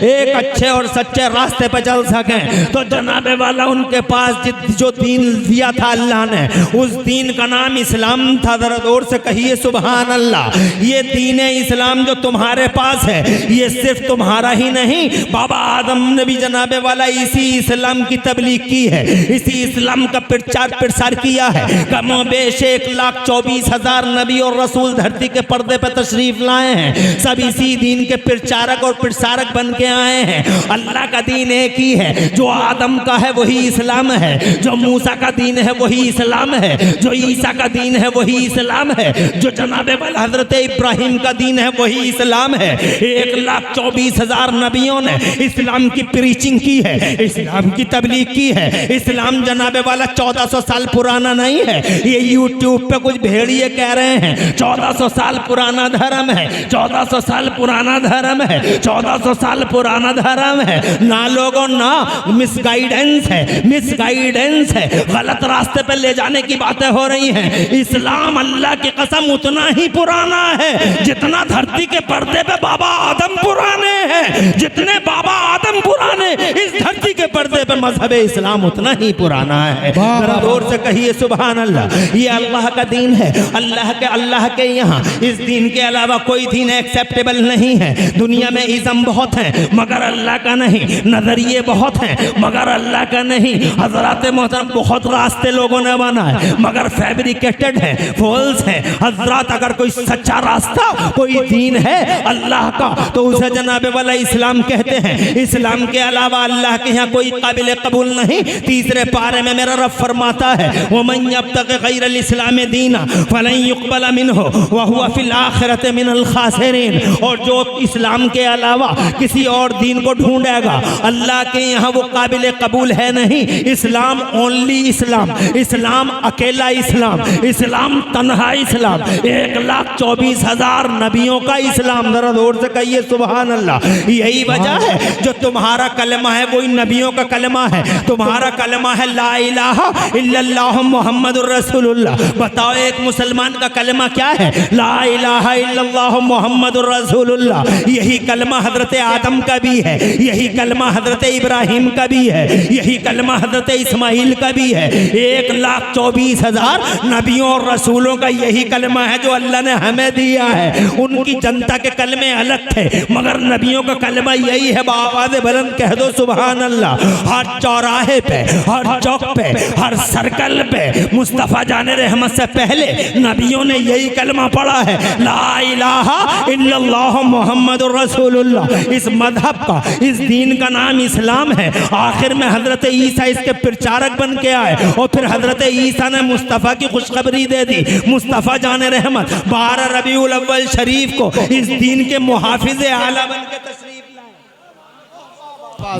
एक अच्छे और सच्चे रास्ते पर चल सकें। तो जनाबे वाला उनके पास जो दीन दिया था अल्लाह ने उस दीन का नाम इस्लाम था। जरा जोर से कहिए सुभान अल्लाह। ये दीन इस्लाम जो तुम्हारे पास है ये सिर्फ तुम्हारा ही नहीं, बाबा आदम ने भी जनाबे वाला इसी इस्लाम की तबलीग की है, इसी इस्लाम का प्रचार प्रसार किया है। कमो बेश 1,24,000 नबी और रसूल धरती के पर्दे पर तशरीफ लाए हैं, सब इसी दीन के प्रचारक और प्रसारक बन के आए हैं। अल्लाह का दीन एक ही है, जो आदम का है वही इस्लाम है, जो मूसा का दीन है वही इस्लाम है, जो ईसा का दीन है वही इस्लाम है, जो जनाबे वाला हजरत इब्राहिम का दीन है वही इस्लाम है। 1,24,000 नबियों ने इस्लाम की प्रीचिंग की है, इस्लाम की तबलीग की है। इस्लाम जनाबे वाला 1400 साल पुराना नहीं है, ये यूट्यूब पे कुछ भेड़िए कह रहे हैं 1400 साल पुराना धर्म है, 1400 साल पुराना धर्म है, 1400 साल पुराना धर्म है। ना लोगों ना मिसगाइडेंस है, मिसगाइडेंस है, गलत रास्ते पे ले जाने की बातें हो रही हैं। इस्लाम अल्लाह की कसम उतना ही पुराना है जितना धरती के पर्दे पे बाबा आदम पुराने हैं, जितने बाबा आदम पुराने इस धरती के पर्दे पे मजहब इस्लाम उतना ही पुराना है। जरा जोर से कहिए सुभान अल्लाह। ये अल्लाह का दीन है, अल्लाह के यहाँ इस दीन के अलावा कोई दीन एक्सेप्टेबल नहीं है। दुनिया में इज़्म बहुत है मगर अल्लाह का नहीं, नजरिए बहुत हैं मगर अल्लाह का नहीं। हजरात मोहतरम बहुत रास्ते लोगों ने बनाए मगर फैब्रिकेटेड है, फॉल्स है। हजरात अगर कोई सच्चा रास्ता कोई दीन है अल्लाह का तो उसे जनाबे वाला इस्लाम कहते हैं। इस्लाम के अलावा अल्लाह के यहाँ कोई काबिल काबिल कबूल नहीं। तीसरे पारे में मेरा रब फरमाता है वमन यब्तग़ि गैरल इस्लाम दीना फलन युक़बल मिन्हु व हुवा फिल आखिरति मिनल खासिरीन। और जो इस्लाम के अलावा किसी और दीन को ढूंढेगा अल्लाह के यहाँ वो काबिल कबूल है नहीं। इस्लाम ओनली इस्लाम, इस्लाम अकेला इस्लाम, इस्लाम तन्हा इस्लाम, 1,24,000 नबियों का इस्लाम। जरा जोर से कहिए सुभान अल्लाह। यही वजह है जो तुम्हारा कलमा है वही नबियों का कलमा है। तुम्हारा कलमा है ला इलाहा इल्लल्लाह मुहम्मदुर रसूलुल्लाह। बताओ एक मुसलमान का कलमा क्या है? ला इलाहा इल्लल्लाह मुहम्मदुर रसूलुल्लाह। यही कलमा हजरत आदम का भी है, यही कलमा हजरत इब्राहिम का भी है, यही कलमा हजरत इस्माइल का भी है। 1,24,000 नबियों और रसूलों का यही कलमा है जो अल्लाह ने हमें दिया है। उनकी जनता के कलमे अलग थे मगर नबियों का कलमा यही है। आवाज़ बुलंद कह दो सुभान अल्लाह। हर चौराहे पे, हर चौक पे, हर सर्कल पे मुस्तफ़ा जाने रहमत से पहले नबियों ने यही कलमा पढ़ा है ला इलाहा इल्लल्लाह मुहम्मदुर रसूलुल्लाह। इस मजहब का, इस दीन का नाम इस्लाम है। आखिर में हजरत ईसा इसके प्रचारक बन के आए और फिर हजरत ईसा ने मुस्तफ़ा की खुशखबरी दे दी। मुस्तफ़ा जाने रहमत 12 रबीउल अव्वल शरीफ को इस दीन के मुहाफिज आला बन के तशरीफ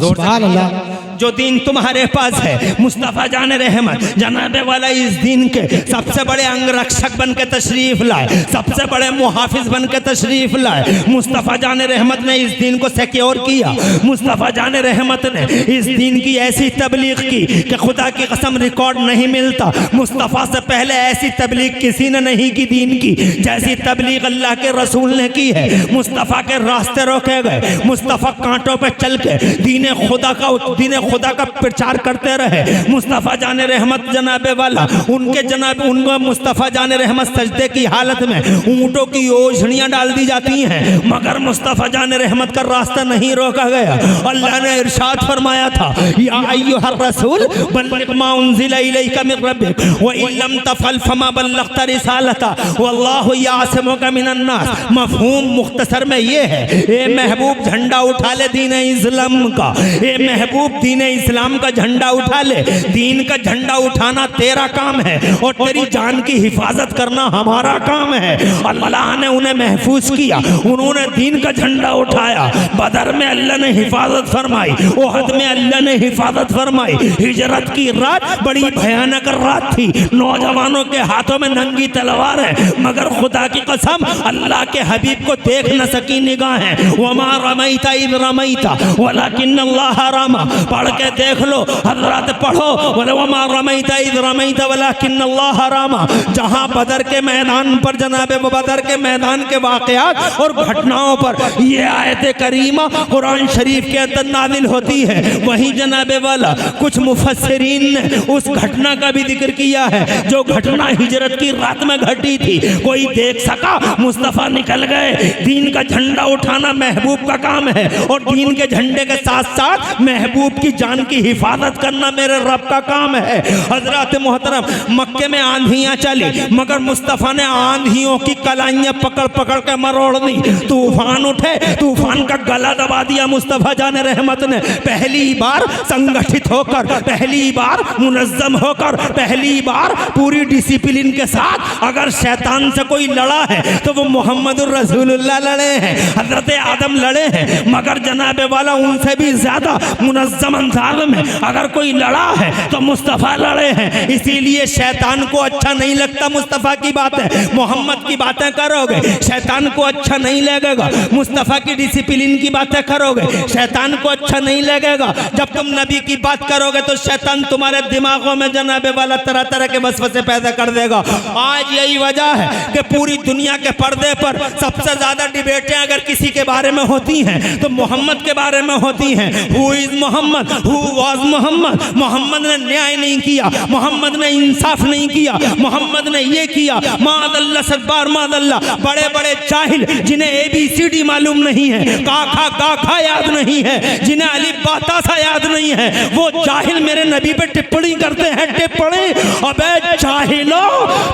सुभान अल्लाह। जो दीन तुम्हारे पास है मुस्तफ़ा जाने रहमत जनाबे वाला इस दीन के सबसे बड़े अंगरक्षक बन के तशरीफ लाए, सबसे बड़े मुहाफिज बन के तशरीफ लाए। मुस्तफ़ा जाने रहमत ने इस दीन को सिक्योर किया। मुस्तफ़ा जाने रहमत ने इस दीन की ऐसी तबलीग की कि खुदा की कसम रिकॉर्ड नहीं मिलता। मुस्तफ़ा से पहले ऐसी तबलीग किसी ने नहीं की दीन की जैसी तबलीग अल्लाह के रसूल ने की है। मुस्तफ़ा के रास्ते रोके गए, मुस्तफ़ा कांटों पर चल के दीन खुदा का प्रचार करते रहे। मुस्तफ़ा जाने रहमत जनाबे वाला उनको मुस्तफ़ा जाने रहमत सजदे की हालत में ऊँटों की ओझड़ियाँ डाल दी जाती हैं मगर मुस्तफ़ा जाने रहमत का रास्ता नहीं रोका गया। अल्लाह ने इरशाद फरमाया था या अय्युहर रसूल बल्लिग मा उन्ज़िला इलैका मिन रब्बिक व इन लम तफ़अल फमा बल्लग़्ता रिसालता वल्लाहु यासिमुका मिनन नास। मफ़हूम मुख्तसर में ये है ए महबूब झंडा उठा ले दीन इस्लाम का, ए महबूब दीन इस्लाम का झंडा उठा ले। दीन का झंडा उठाना तेरा काम है और तेरी जान की हिफाजत करना हमारा काम है। अल्लाह ने उन्हें महफूज किया, उन्होंने दीन का झंडा उठाया। बदर में अल्लाह ने हिफाजत फरमाई, ओहद में अल्लाह ने हिफाजत फरमाई। हिजरत की रात बड़ी भयानक रात थी, नौजवानों के हाथों में नंगी तलवार है मगर खुदा की कसम अल्लाह के हबीब को देख न सकी निगाहें। वमा रमैता इज़ रमैता वलाकिन अल्लाह रमा। पढ़ के देख लो, हजरत पढ़ो वमा रमैता इज़ रमैता वलाकिन अल्लाह रमा। जहां बदर के मैदान पर जनाबे बदर के मैदान के वाक़यात और घटनाओं पर ये आयत करीमा कुरान शरीफ के अंदर नाजिल होती है वहीं जनाबे वाला कुछ मुफस्सिरीन ने उस घटना का भी जिक्र किया है जो घटना हिजरत की रात में घटी थी। कोई देख सका, मुस्तफ़ा निकल गए। दीन का झंडा उठाना महबूब का काम है और दीन के झंडे के साथ साथ महबूब की जान की हिफाजत करना मेरे रब का काम है। हजरत मोहतरम, मक्के में आंधियां चली मगर मुस्तफ़ा ने आंधियों की कलाइयां पकड़ पकड़ के मरोड़ दी। तूफान उठे, तूफान का गला दबा दिया मुस्तफ़ा जाने रहमत ने। पहली बार संगठित होकर, पहली बार मुनज़्ज़म होकर, पहली बार पूरी डिसिप्लिन के साथ अगर शैतान से कोई लड़ा है तो वो मोहम्मदुर रसूलुल्लाह लड़े हैं, हजरत आदम लड़े हैं मगर जनाबे वाला उनसे भी ज्यादा मुनज़्ज़म अंदाज़ में अगर कोई लड़ा है तो मुस्तफ़ा लड़े हैं। इसीलिए शैतान को अच्छा नहीं लगता मुस्तफ़ा की बातें, मोहम्मद की बातें करोगे शैतान को अच्छा नहीं लगेगा। मुस्तफ़ा की डिसिप्लिन की बातें करोगे शैतान को अच्छा नहीं लगेगा। जब तुम नबी की बात करोगे तो शैतान तुम्हारे दिमागों में जनाबे वाला तरह तरह के वसवसे पैदा कर देगा। आज यही वजह है कि पूरी दुनिया के पर्दे पर सबसे ज्यादा डिबेटें अगर किसी के बारे में होती हैं तो मोहम्मद के बारे में होती हैं। Who is Muhammad, who was Muhammad. Muhammad ने न्याय नहीं किया, मोहम्मद ने इंसाफ नहीं किया, मोहम्मद ने ये किया। मादल्ला सदबार मादल्ला, बड़े बड़े जाहिल जिन्हें ABCD मालूम नहीं है, काखा काखा याद नहीं है, जिन्हें अलिफ बाता सा याद नहीं है, वो जाहिल मेरे नबी पे टिप्पणी करते हैं। टिप्पणी, अबे जाहिलो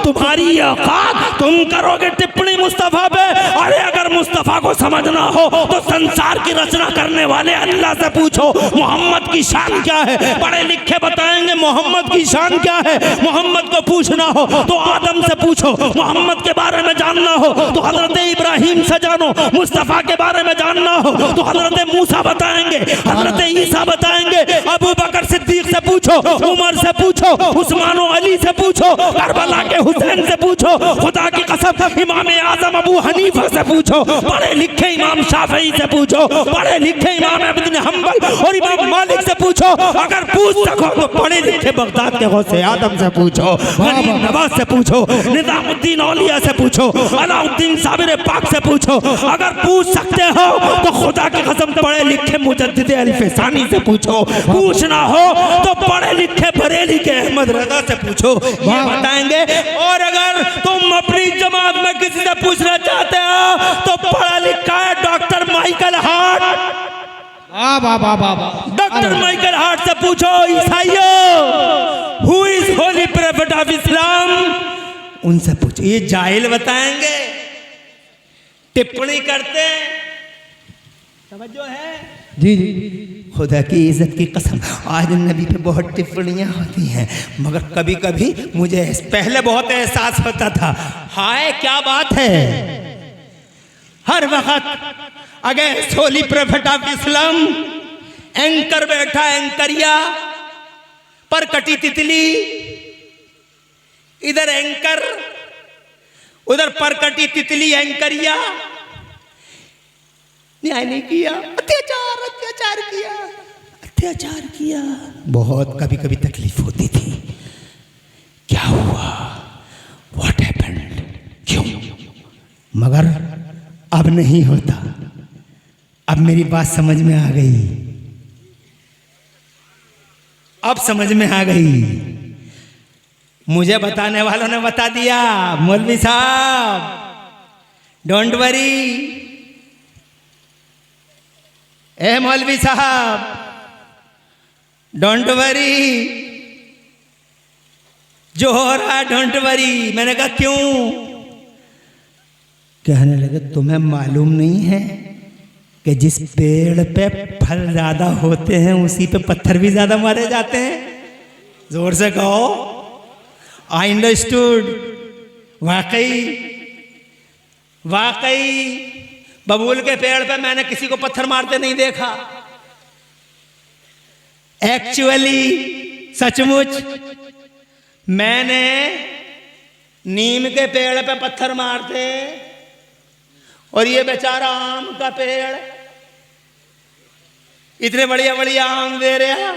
तुम्हारी औकात, तुम करोगे टिप्पणी मुस्तफ़ा पे? अरे अगर मुस्तफ़ा को समझना हो तो संसार की रचना करने वाले अल्लाह ईसा से पूछो मोहम्मद की शान क्या है, पढ़े लिखे बताएंगे मोहम्मद की शान क्या है। मोहम्मद को पूछना हो तो आदम से पूछो, मोहम्मद के बारे में जानना हो तो हजरत इब्राहिम से जानो, मुस्तफ़ा के बारे में जानना हो तो हजरत मूसा बताएंगे, हजरत ईसा बताएंगे। अबू बकर सिद्दीक से पूछो, उमर से पूछो, उस्मान और अली से पूछो, करबला के हुसैन से पूछो, खुदा की कसम इमाम आजम अबू हनीफा से पूछो, पढ़े लिखे इमाम शाफई से पूछो, पढ़े लिखे इमाम इब्न हंबल और इमाम मालिक से पूछो। अगर पूछ सको तो पढ़े लिखे बगदाद के गौसे आदम से पूछो, गरीब नवाज से पूछो, निजामुद्दीन औलिया से पूछो, अलाउद्दीन साबिर पाक से पूछो। अगर पूछ सकते हो तो खुदा की कसम पढ़े लिखे मुजद्दिद अल-फसानी से पूछो। पूछना हो तो पढ़े लिखे बरेली के अहमद रजा से पूछो, ये बताएंगे। और अगर तुम अपनी जमात में किसी से पूछना चाहते हो तो पढ़ा लिखा है doctor Michael Hart, doctor Michael Hart से पूछो। ईसाइयों, who is holy prophet of Islam, उनसे पूछो, ये जाहिल बताएंगे, टिप्पणी करते। समझो है जी जी। खुदा की इज्जत की कसम, आज नबी पे बहुत टिप्पणियां होती हैं, मगर कभी कभी मुझे पहले बहुत एहसास होता था, हाय क्या बात है। हर वक्त अगर holy prophet of Islam anchor बैठा, एंकरिया पर कटी तितली, इधर एंकर उधर पर कटी तितली, एंकरिया। न्याय नहीं किया, अत्याचार किया, अत्याचार किया। बहुत कभी कभी तकलीफ होती थी, क्या हुआ, व्हाट हैपेंड, क्यों, मगर अब नहीं होता। अब मेरी बात समझ में आ गई, अब समझ में आ गई। मुझे बताने वालों ने बता दिया, मौलवी साहब डोंट वरी, ए मौलवी साहब डोंट वरी, जो हो रहा डोंट वरी। मैंने कहा क्यों? कहने लगे तुम्हें मालूम नहीं है कि जिस पेड़ पे फल ज्यादा होते हैं उसी पे पत्थर भी ज्यादा मारे जाते हैं। जोर से कहो, आई अंडरस्टूड। वाकई बबूल के पेड़ पे मैंने किसी को पत्थर मारते नहीं देखा। एक्चुअली सचमुच मैंने नीम के पेड़ पे पत्थर मारते, और ये बेचारा आम का पेड़ इतने बढ़िया बढ़िया आम दे रहा,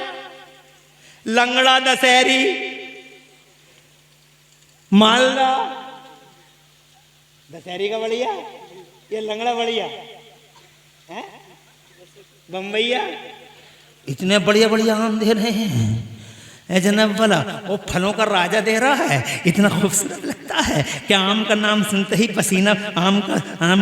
लंगड़ा दशहरी, मालदा दशहरी का बढ़िया, ये लंगड़ा बढ़िया है, बम्बैया, इतने बढ़िया बढ़िया आम दे रहे हैं। जनाब वाला वो फलों का राजा दे रहा है, इतना खूबसूरत लगता है कि आम का नाम सुनते ही पसीना, आम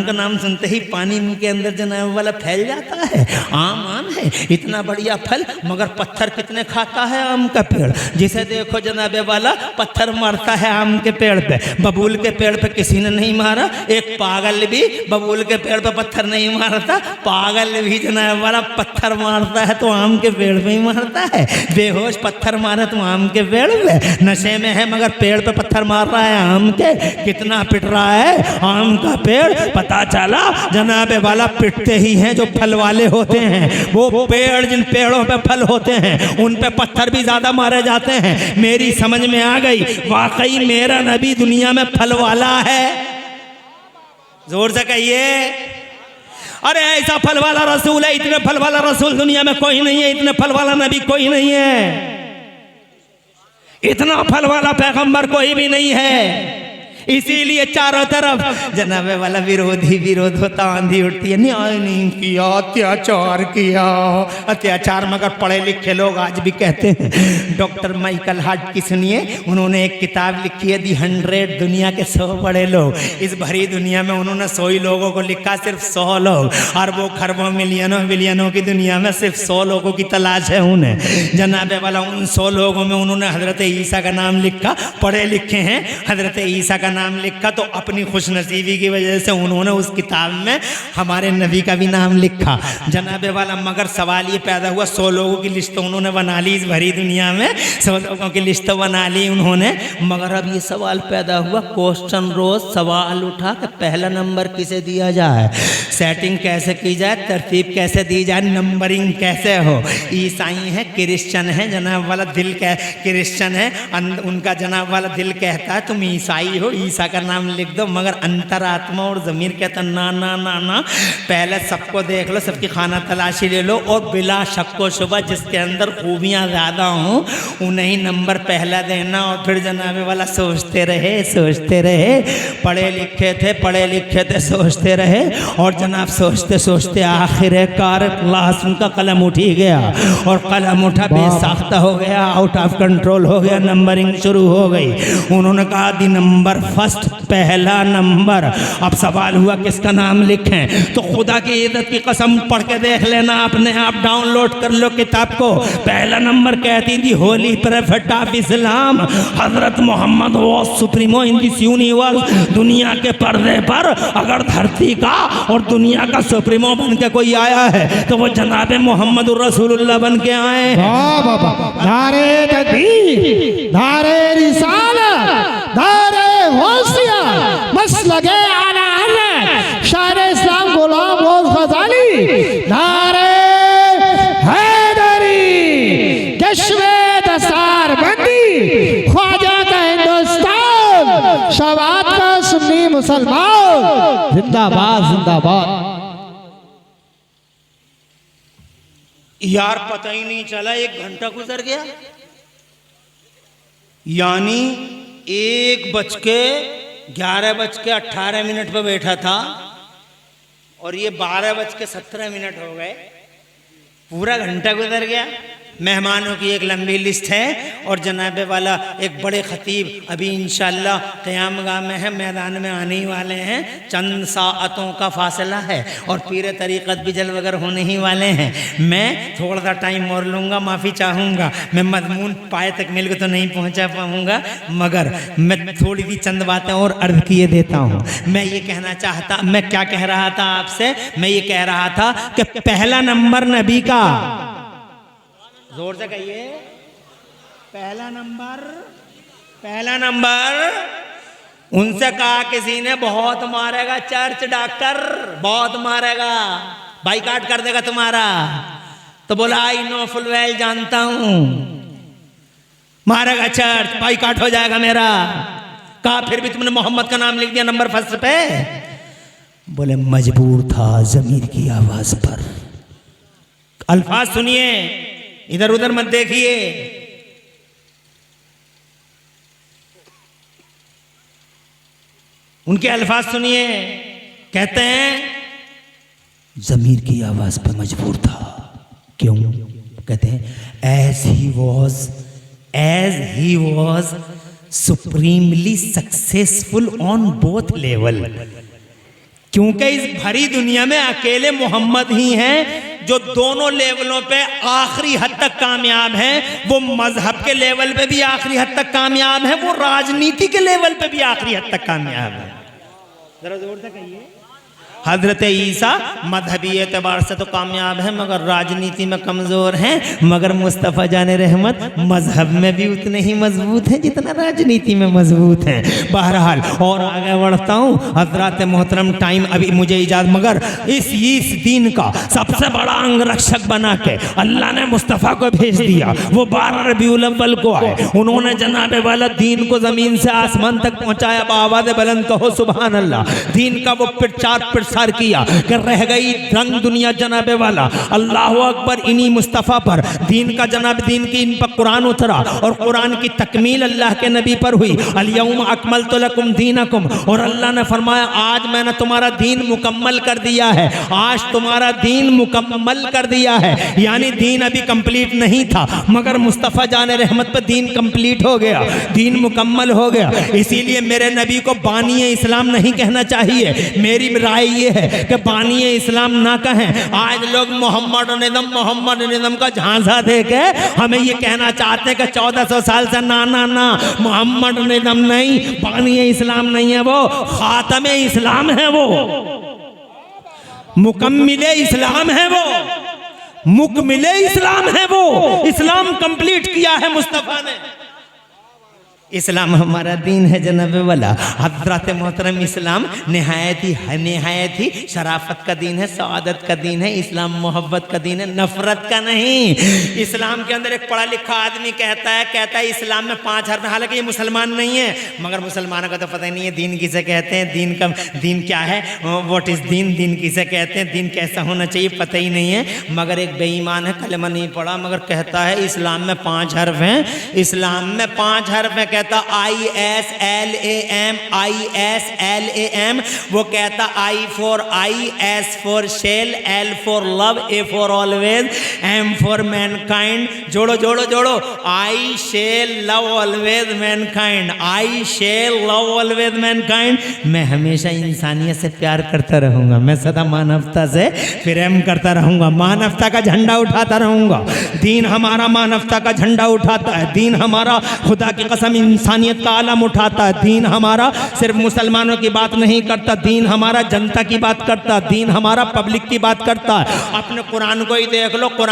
का नाम सुनते ही पानी मुंह के अंदर जनाब वाला फैल जाता है। आम है, इतना बढ़िया फल, मगर पत्थर कितने खाता है आम का पेड़। जिसे देखो जनाब वाला पत्थर मारता है आम के पेड़ पे। बबूल के पेड़ पे किसी ने नहीं मारा, एक पागल भी बबूल के पेड़ पे पत्थर नहीं मारता। पागल भी जनाब वाला पत्थर मारता है तो आम के पेड़ पे ही मारता है। बेहोश पत्थर मारा तो आम के पेड़ पे, नशे में है मगर पेड़ पे पत्थर मार रहा है आम के। कितना पिट रहा है आम का पेड़। पता चला जनाबे वाला पिटते ही हैं जो फल वाले होते हैं। वो पेड़ जिन पेड़ों पे फल होते हैं उन पे पत्थर भी ज्यादा मारे जाते हैं। मेरी समझ में आ गई, वाकई मेरा नबी दुनिया में फल वाला है। जोर से कहिए, अरे ऐसा फल वाला रसूल है, इतने फल वाला रसूल दुनिया में कोई नहीं है, इतने फल वाला नबी कोई नहीं है, इतना फल वाला पैगंबर कोई भी नहीं है। इसीलिए चारों तरफ जनाबे वाला विरोध होता, आंधी उठती है, न्याय नहीं किया, अत्याचार किया, अत्याचार। मगर पढ़े लिखे लोग आज भी कहते हैं। डॉक्टर माइकल हार्ट की सुनिए, उन्होंने एक किताब लिखी है दी 100, दुनिया के 100 बड़े लोग। इस भरी दुनिया में उन्होंने 100 ही लोगों को लिखा, सिर्फ 100 लोग। अरबों खरबों मिलियनों बिलियनों की दुनिया में सिर्फ 100 लोगों की तलाश है उन्हें। जनाबे वाला उन 100 लोगों में उन्होंने हजरत ईसा का नाम लिखा। पढ़े लिखे हैं, हजरत ईसा का नाम लिखा तो अपनी खुशनसीबी की वजह से उन्होंने उस किताब में हमारे नबी का भी नाम लिखा जनाबे वाला। मगर सवाल ये पैदा हुआ 100 लोगों की लिस्ट तो उन्होंने बना ली इस भरी दुनिया में, 100 लोगों की लिस्ट तो बना ली उन्होंने। मगर अब ये सवाल पैदा हुआ, क्वेश्चन रोज सवाल उठा कि पहला नंबर किसे दिया जाए, सेटिंग कैसे की जाए, तरतीब कैसे दी जाए, नंबरिंग कैसे हो। ईसाई है, क्रिश्चियन है, जनाब वाला दिल क्रिश्चियन है, उनका जनाब वाला दिल कहता है तुम ईसाई हो, ईसा का नाम लिख दो। मगर अंतरात्मा और ज़मीर कहता ना ना ना ना, पहले सबको देख लो, सबकी खाना तलाशी ले लो और बिला शक व शुबा जिसके अंदर खूबियाँ ज़्यादा हों उन्हें ही नंबर पहला देना। और फिर जनाब वाला सोचते रहे, पढ़े लिखे थे सोचते रहे और जनाब सोचते सोचते आखिरकार क्लास उनका कलम उठ ही गया और कलम उठा बेसाख्ता हो गया, आउट ऑफ कंट्रोल हो गया, नंबरिंग शुरू हो गई। उन्होंने कहा दी नंबर फर्स्ट, पहला नंबर। अब सवाल हुआ किसका नाम लिखें, तो खुदा की इज्जत की कसम पढ़ के देख लेना, अपने आप डाउनलोड कर लो किताब को। पहला नंबर कहती थी होली प्रोफेट ऑफ इस्लाम हजरत मोहम्मद वो सुप्रीमो इन दिस यूनिवर्स। दुनिया के पर्दे पर अगर धरती का और दुनिया का सुप्रीमो बन के कोई आया है तो वो जनाब मोहम्मद रसूलुल्लाह बन के आए। नारे तकबीर, नारे रिसालत, नारे गौसिया, मसलके आला हज़रत शायर इस्लाम गुलाम गौस ग़ज़ाली, नारे हैदरी, कश्मे दस्तार बंदी, ख्वाजा का हिंदुस्तान, शवात का सुन्नी मुसलमान, जिंदाबाद जिंदाबाद। यार पता ही नहीं चला 1 घंटा गुजर गया, यानी 1:11:18 पर बैठा था और ये 12:17 हो गए, पूरा घंटा गुजर गया। मेहमानों की एक लंबी लिस्ट है और जनाबे वाला एक बड़े खतीब अभी इंशाअल्लाह क़यामगाह में है, मैदान में आने ही वाले हैं, चंद साअतों का फासला है और पीरे तरीक़त भी जल्द वगर होने ही वाले हैं। मैं थोड़ा सा टाइम और लूँगा, माफ़ी चाहूँगा, मैं मज़मून पाए तक मिल के तो नहीं पहुँचा पाऊँगा, मगर मैं थोड़ी सी चंद बातें और अर्ज़ किए देता हूँ। मैं ये कहना चाहता, मैं क्या कह रहा था आपसे, मैं ये कह रहा था कि पहला नंबर नबी का, जोर से कहिए, पहला नंबर उनसे कहा किसी ने बहुत मारेगा चर्च डॉक्टर, बहुत मारेगा, बाइकाट कर देगा तुम्हारा। तो बोला आई नो फुल वेल, जानता हूं मारेगा चर्च, बाइकाट हो जाएगा मेरा। कहा फिर भी तुमने मोहम्मद का नाम लिख दिया नंबर फर्स्ट पे। बोले मजबूर था ज़मीर की आवाज पर। अल्फाज सुनिए, इधर उधर मत देखिए। उनके अल्फाज सुनिए, कहते हैं जमीर की आवाज पर मजबूर था। क्यों? कहते हैं as he was supremely successful on both level. क्योंकि इस भरी दुनिया में अकेले मोहम्मद ही हैं जो दोनों लेवलों पे आखिरी हद तक कामयाब हैं। वो मजहब के लेवल पे भी आखिरी हद तक कामयाब है, वो राजनीति के लेवल पे भी आखिरी हद तक कामयाब है। जरा जोर से कहिए। हजरत ईसा मजहबी एतबार से तो कामयाब है मगर राजनीति में कमज़ोर हैं, मगर मुस्तफ़ा जाने रहमत मजहब में भी उतने ही मजबूत हैं जितना राजनीति में मजबूत हैं। बहरहाल और आगे बढ़ता हूँ हजरत मोहतरम, टाइम अभी मुझे इजाज़त, मगर इस दीन का सबसे बड़ा अंगरक्षक बना के अल्लाह ने मुस्तफ़ा को भेज दिया। वो 12 रबीउल अव्वल को आए, उन्होंने जनाबे वाला दीन को ज़मीन से आसमान तक पहुँचाया। आवाज़ बुलंद कहो सुभान अल्लाह। दीन का वो प्रचार किया कि रह गई रंग दुनिया जनाबे वाला। अल्लाह अकबर। इन्हीं मुस्तफ़ा पर दीन का जनाब, दीन की इन पर कुरान उतरा और कुरान की तकमील अल्लाह के नबी पर हुई। अल-यौम अकमलतु लकुम दीनकुम, और अल्लाह ने फरमाया आज मैंने तुम्हारा दीन मुकम्मल कर दिया है। आज तुम्हारा दीन मुकम्मल कर दिया है, यानी दीन अभी कंप्लीट नहीं था मगर मुस्तफ़ा जाने रहमत पर दीन कंप्लीट हो गया, दीन मुकम्मल हो गया। इसीलिए मेरे नबी को बानी इस्लाम नहीं कहना चाहिए। मेरी राय ये है कि बानी इस्लाम ना कहें। आज लोग मोहम्मद निज़म का झांसा दे के हमें ये कहना चाहते हैं कि 1400 साल से ना मोहम्मद निज़म नहीं, बानी इस्लाम नहीं है, वो खातमे इस्लाम है, वो मुकम्मिले इस्लाम है, वो मुकम्मिले इस्लाम है, वो इस्लाम कंप्लीट किया है मुस्तफ़ा ने। इस्लाम हमारा दीन है जनाब वाला। हज़रत मोहतरम इस्लाम नहायत ही शराफत का दीन है, सआदत का दीन है। इस्लाम मोहब्बत का दीन है, नफ़रत का नहीं। इस्लाम के अंदर एक पढ़ा लिखा आदमी कहता है इस्लाम में 5 हर्फ, हालांकि ये मुसलमान नहीं है, मगर मुसलमानों का तो पता ही नहीं है दीन किसे कहते हैं, दीन क्या है, व्हाट इज़ दीन किसे कहते हैं, दीन कैसा होना चाहिए पता ही नहीं है। मगर एक बेईमान है, कलमा नहीं पढ़ा, मगर कहता है इस्लाम में 5 हर्फ हैं, इस्लाम में 5 हर्फ हैं। ISLAM, ISLAM। वो कहता I for I, S for shell, L for love, A for always, M for mankind। जोड़ो I shall love always mankind, I shall love always mankind। मैं हमेशा इंसानियत से प्यार करता रहूंगा, मैं सदा मानवता से प्रेम करता रहूंगा, मानवता का झंडा उठाता रहूंगा। दीन हमारा मानवता का झंडा उठाता है, दीन हमारा खुदा की कसम इंसानियत का आलम उठाता है। दीन हमारा सिर्फ मुसलमानों की बात नहीं करता, दीन हमारा जनता की बात करता, दीन हमारा पब्लिक की बात करता है। अपने कुरान को ही देख लो, कुरान